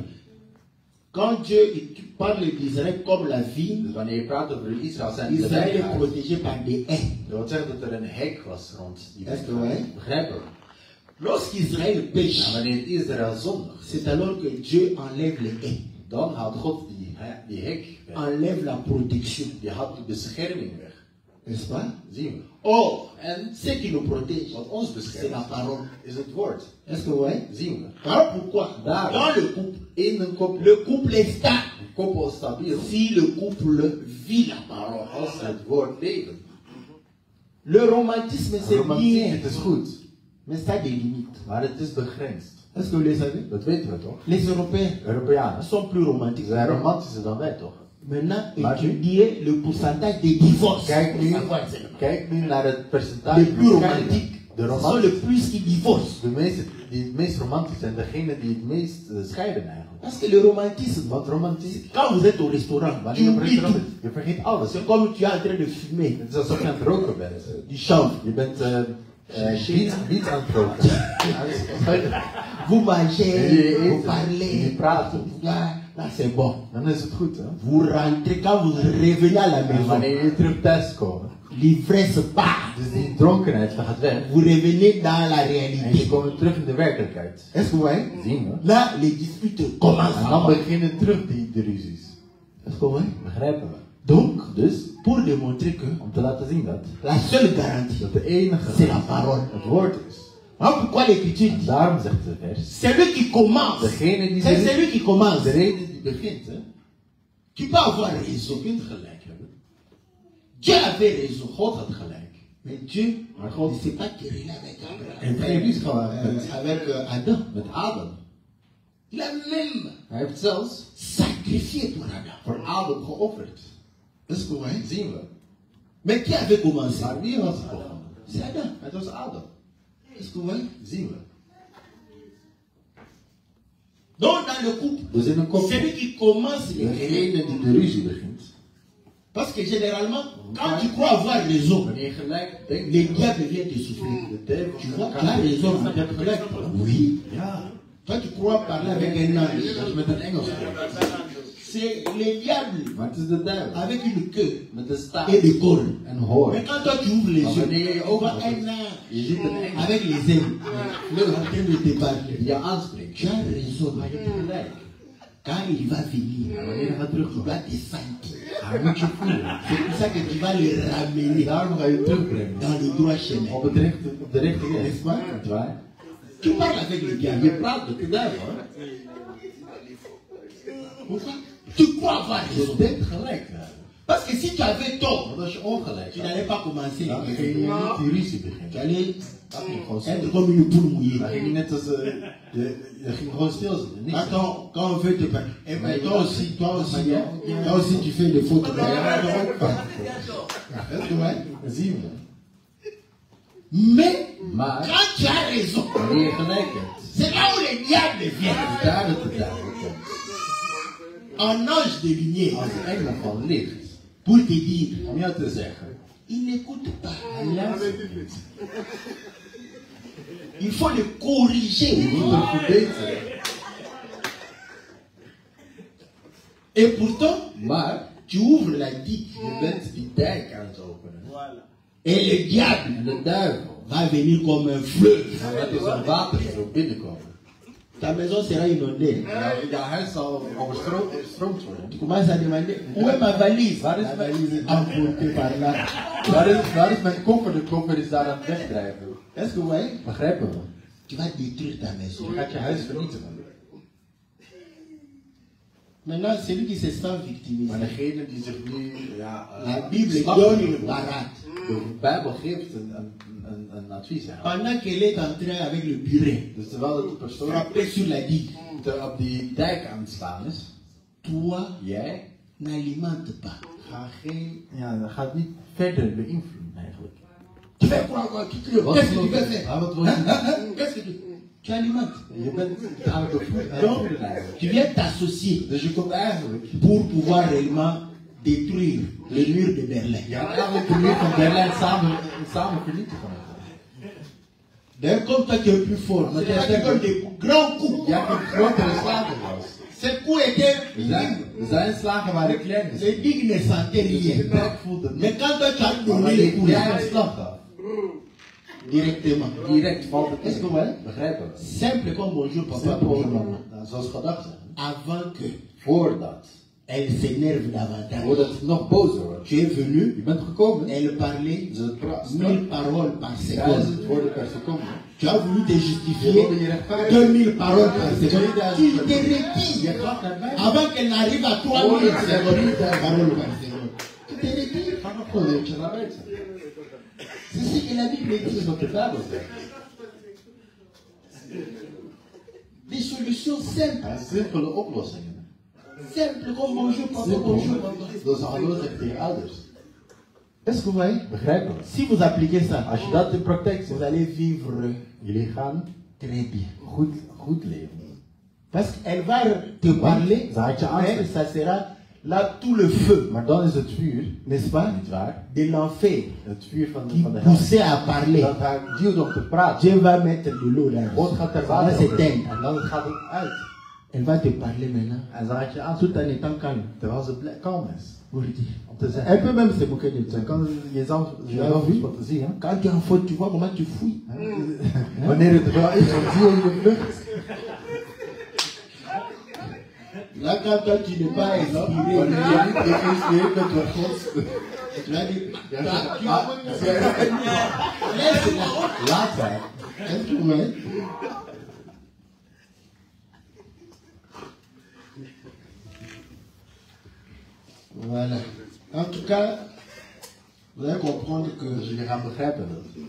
Quand Dieu parle d'Israël comme la vigne, Dus wanneer je praat over Israël, zijn de Israël est wijngaarden. protégé par des haies. Dat wil zeggen dat er een hek was rond die Est-ce que wijngaarden. ouais? Begrijpen we? Lorsqu'Israël En pêche, wanneer Israël zondigt, c'est alors que Dieu enlève les haies. dan haalt God die die hek weg. enlève la protection. Die had de bescherming weg. N'est-ce pas? Zien we. Or, En ce qui nous protège, wat ons c'est beschermt la parole. is het woord. Est-ce que vous voyez? Zien we. Alors pourquoi? Daar. Dans le couple, In een koppel. le couple est stable. Een koppel is stabiel. Si le couple vit la parole. Als ze het woord leven. Le romantisme, c'est Romantiek, bien, het is goed. mais ça a des limites. Maar het is begrensd. Est-ce que vous le savez? Dat weten we toch? Les Européens Europeanen sont plus romantiques. zijn romantischer dan wij toch? Maintenant, Maar- étudiez le pourcentage des divorces. Kijk nu, Savoir seulement. kijk nu naar het percentage Les plus van romantiques de sont romantisch. le plus qui divorcent. De meeste die het meest romantisch zijn, degene die het meest scheiden eigenlijk. Parce que le romantisme, Want romantiek, quand vous êtes au restaurant, wanneer tu je op oublies restaurant tout. bent, je vergeet alles. C'est comme tu es en train de fumer Het is alsof je aan het roken bent. du chanvre. Je bent wiet aan het roken. Vous mangez, Et- vous et- parlez. et praat. Là, c'est bon. Dan is het goed, hè? Vous rentrez, quand vous revenez à la En maison, wanneer je terug thuis komt, l'ivresse part. dus die dronkenheid gaat weg. Vous revenez dans la En je réalité. komt terug in de werkelijkheid. Est-ce que vous voyez? Zien we. Là, les disputes commencent. En dan beginnen terug de ruzies. Est-ce que vous voyez? Begrijpen we. Donc, Dus, pour démontrer que om te laten zien dat, la seule garantie, dat de enige c'est la parole. het woord is. Hein, pourquoi l'Écriture En dit daarom zegt de vers, c'est lui qui commence. degene die C'est celui qui commence. de reden die begint, hè, Tu peux avoir je raison. kunt gelijk hebben. Dieu avait raison. God had gelijk. Mais Dieu Maar ne God s'est pas querellé avec Abraham. heeft geen ruzie gehad Avec Adam. met Adam. Il a même Hij heeft zelfs sacrifié pour Adam. voor Adam geofferd. Est-ce que vous voyez? Zien we. Mais qui avait commencé? Maar wie was het begonnen? C'est Adam. Het was Adam. Est-ce que vous voyez? Zien we. Donc dans le couple, Dus in een koppel, celui qui commence les querelles. degene die de ruzie begint, Parce que généralement, quand tu crois avoir raison, wanneer je gelijk denkt, le diable vient te souffler. de duivel Tu vois, tu as raison, madame Colette. Oui. Ja, Toi, tu crois parler avec un ange. dat is met een Engels spreekt. C'est le diable Maar het is de duivel. avec une queue Met de staart et des cornes. en hoorn. Mais quand toi tu ouvres les Maar yeux, wanneer je tu ogen vois doet, un ange je ziet een engel avec les ailes en train de te parler. die je aanspreekt. Tu as raison. Maar je hebt gelijk. Quand il va venir, Maar wanneer je gaat tu terugkomen, vas te sentir. hij moet je voelen. C'est pour ça que tu vas le ramener Daarom ga je terugbrengen dans le droit chemin. op de richting weg. N'est-ce pas? Niet waar? Tu parles avec le Je diable. praat met de duivel. Hè? Pourquoi? Tu crois avoir Je raison. denkt gelijk te hebben. Parce que si tu avais tort, Want als je ongelijk tu hebt, n'allais pas commencer. dan ging je niet die ruzie Tu beginnen. allais Dat ging gewoon être stil. comme une poule mouillée. Dan ging je net als je ging gewoon stilzitten. Niks. Quand on veut te parler. Et Mais puis toi aussi tu fais des fautes. Maar jij bent er ook van. Est-ce que ouais? Dat zien we. Mais Maar quand tu as raison, wanneer je gelijk hebt, c'est là où le diable vient. is daar dat de duivel komt. Un ange de lumière Als de engel van licht, pour te dire, om jou te zeggen, il n'écoute pas. hij luistert niet. Il faut le corriger. Je moet hem verbeteren. Et pourtant, Maar tu ouvres la digue je bent die dijk aan het openen. et le diable En de duivel va venir comme un fleuve. gaat met zo'n waterstroom binnenkomen. Ta maison sera inondée. Jouw huis zal overstroomd worden. Tu commences à demander, où est ma valise? Waar is La mijn- valise est emportée par là. Waar is mijn koffer? De koffer is daar aan het wegdrijven. Est-ce que vous voyez? Begrijpen we? Tu vas détruire ta maison. Je gaat je huis vernietigen. Maintenant, celui qui se sent Maar victimisé, degene die zich nu la Bible slachtoffer donne une voelt, parade. de Bijbel geeft een advies aan. Pendant qu'elle est en train avec le burin, Dus terwijl de persoon frapper sur la digue, op die dijk aan het staan is, toi, jij n'alimente pas. gaat niet verder beïnvloeden eigenlijk. Tu fais quoi? Qu'est-ce que tu veux faire? Wat wil je doen? Qu'est-ce que tu alimentes? Je bent aan het bevoeden Donc, eigenlijk. tu viens t'associer Dus je komt eigenlijk, pour pouvoir réellement détruire le mur de Berlin. je gaat eigenlijk de muur van Berlijn samen vernietigen. D'ailleurs, comme toi tu es plus fort, mais tu as donné des grands coups. Jij hebt grotere slagen was. Ces coups étaient Zijn slagen waren klein. les digues ne sentaient De rien. dijk voelde Mais niet. quand toi tu as Maar donné les coups, jij een slag gaf, directement. direct valt het Est-ce que in. vous voyez? Begrijpen we? Simple comme bonjour papa, bonjour maman. Nou, zoals gedacht zijn. Avant que Voordat elle s'énerve En davantage. wordt het nog bozer wordt. Tu es venu, Je bent gekomen. elle parlait Ze praat 1000 paroles par seconde. 1000 woorden per seconde. Tu as voulu te Je justifier wilde je rechtvaardigen. 2000 paroles par seconde. Tu te Je retires gaat naar buiten. avant qu'elle n'arrive à 3000 paroles par seconde. Tu te retires. Ga nog gewoon een beetje naar buiten. C'est ce que la Bible Dit is dit. wat de Bijbel zegt. Des solutions simples. En simpele oplossingen. Simples comme bonjour, papa, bonjour, papa. Dat is hallo zegt tegen ouders. Est-ce que vous voyez? Begrijp me. Si vous appliquez ça, Als je dat in praktijk vous zet, allez vivre jullie gaan très bien. goed leven. Parce qu'elle va te parler, Ça va être mais ça sera là tout le feu, Maar dan is het vuur, n'est-ce pas, niet waar? de l'enfer Het vuur van qui de hel. poussait à parler. Dat hij duwt om te praten. Dieu va mettre de l'eau là. God gaat er Ça va water over. s'éteindre. En dan gaat het uit. Elle va te parler maintenant, En dan gaat je aan tout en étant calme. terwijl ze kalm is. Pour le dire. Om te Elle zeggen. peut même se moquer de Ze toi. kan jezelf eens wat te zien. Hè? Quand tu es en faute, tu vois comment tu fouilles. Wanneer het wel is, dan zie je in de vlucht. Là, quand toi tu n'es pas inspiré, Wanneer je niet geïnspireerd bent door God. tu vas dire, Laat haar. est-ce que vous voyez? Voilà. En tout cas, vous allez comprendre que Dus jullie gaan begrijpen dat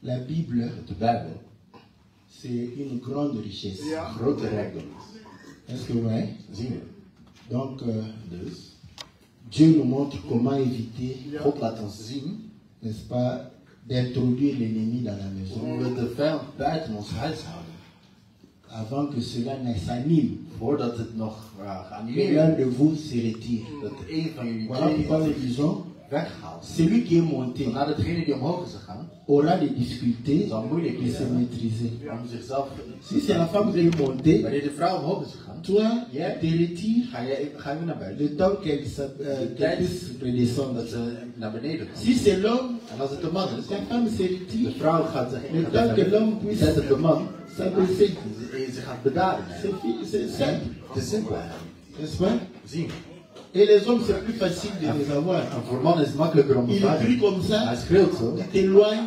la Bible, de Bijbel c'est une grande richesse. een grote rijkdom is. Est-ce que vous voyez? Zien we. Donc, Dus, Dieu nous montre comment éviter, God laat ons zien n'est-ce pas, d'introduire l'ennemi dans la maison hoe we de vijand buiten ons huis houden. avant que cela ne s'anime. Voordat het nog Que geanimeerd l'un wordt. de vous se retire. Dat een van jullie Voilà pourquoi nous disons, weghaalt. celui qui est monté Vandaar degene die omhoog is gegaan, aura des difficultés zal moeilijk de se zijn maîtriser. om zichzelf. Si c'est la femme qui est montée, Wanneer de vrouw omhoog is gegaan, toi, te retires ga je naar buiten. le temps qu'elle puisse redescendre. Dat ze naar beneden gaan. Si c'est l'homme, En als het de man is, la femme se de retire. vrouw gaat zich Le temps que l'homme puisse zet het de man, s'abaisser. ze gaat bedaren. C'est simple, Het is simpel eigenlijk. n'est-ce pas? Zien. Et les hommes, c'est plus facile de les avoir. En voor mannen is het makkelijker om te Il crie vragen. comme Hij ça, schreeuwt zo. il t'éloigne,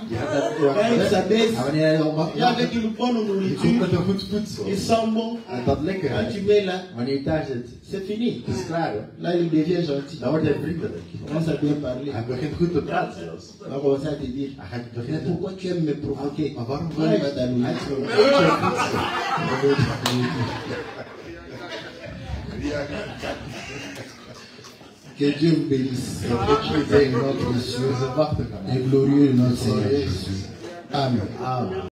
quand il s'abaisse, En wanneer hij omhoog et avec une bonne je komt nourriture, met een goed voedsel. il sent bon. En dat lekker Quand is. tu mets là, Wanneer je daar zit, c'est fini. het is klaar hoor. Là, il devient gentil. Dan wordt hij vriendelijk. Il commence à bien parler. Hij begint goed te praten zelfs. Il va commencer à te dire, Hij gaat mais beginnen. pourquoi tu aimes me provoquer? Maar waarom wil Donne-moi je ta Hij nourriture. Que Dieu vous bénisse. Et notre Dieu Ze wachten gaan. et glorieux notre Seigneur Jésus. Amen. Amen.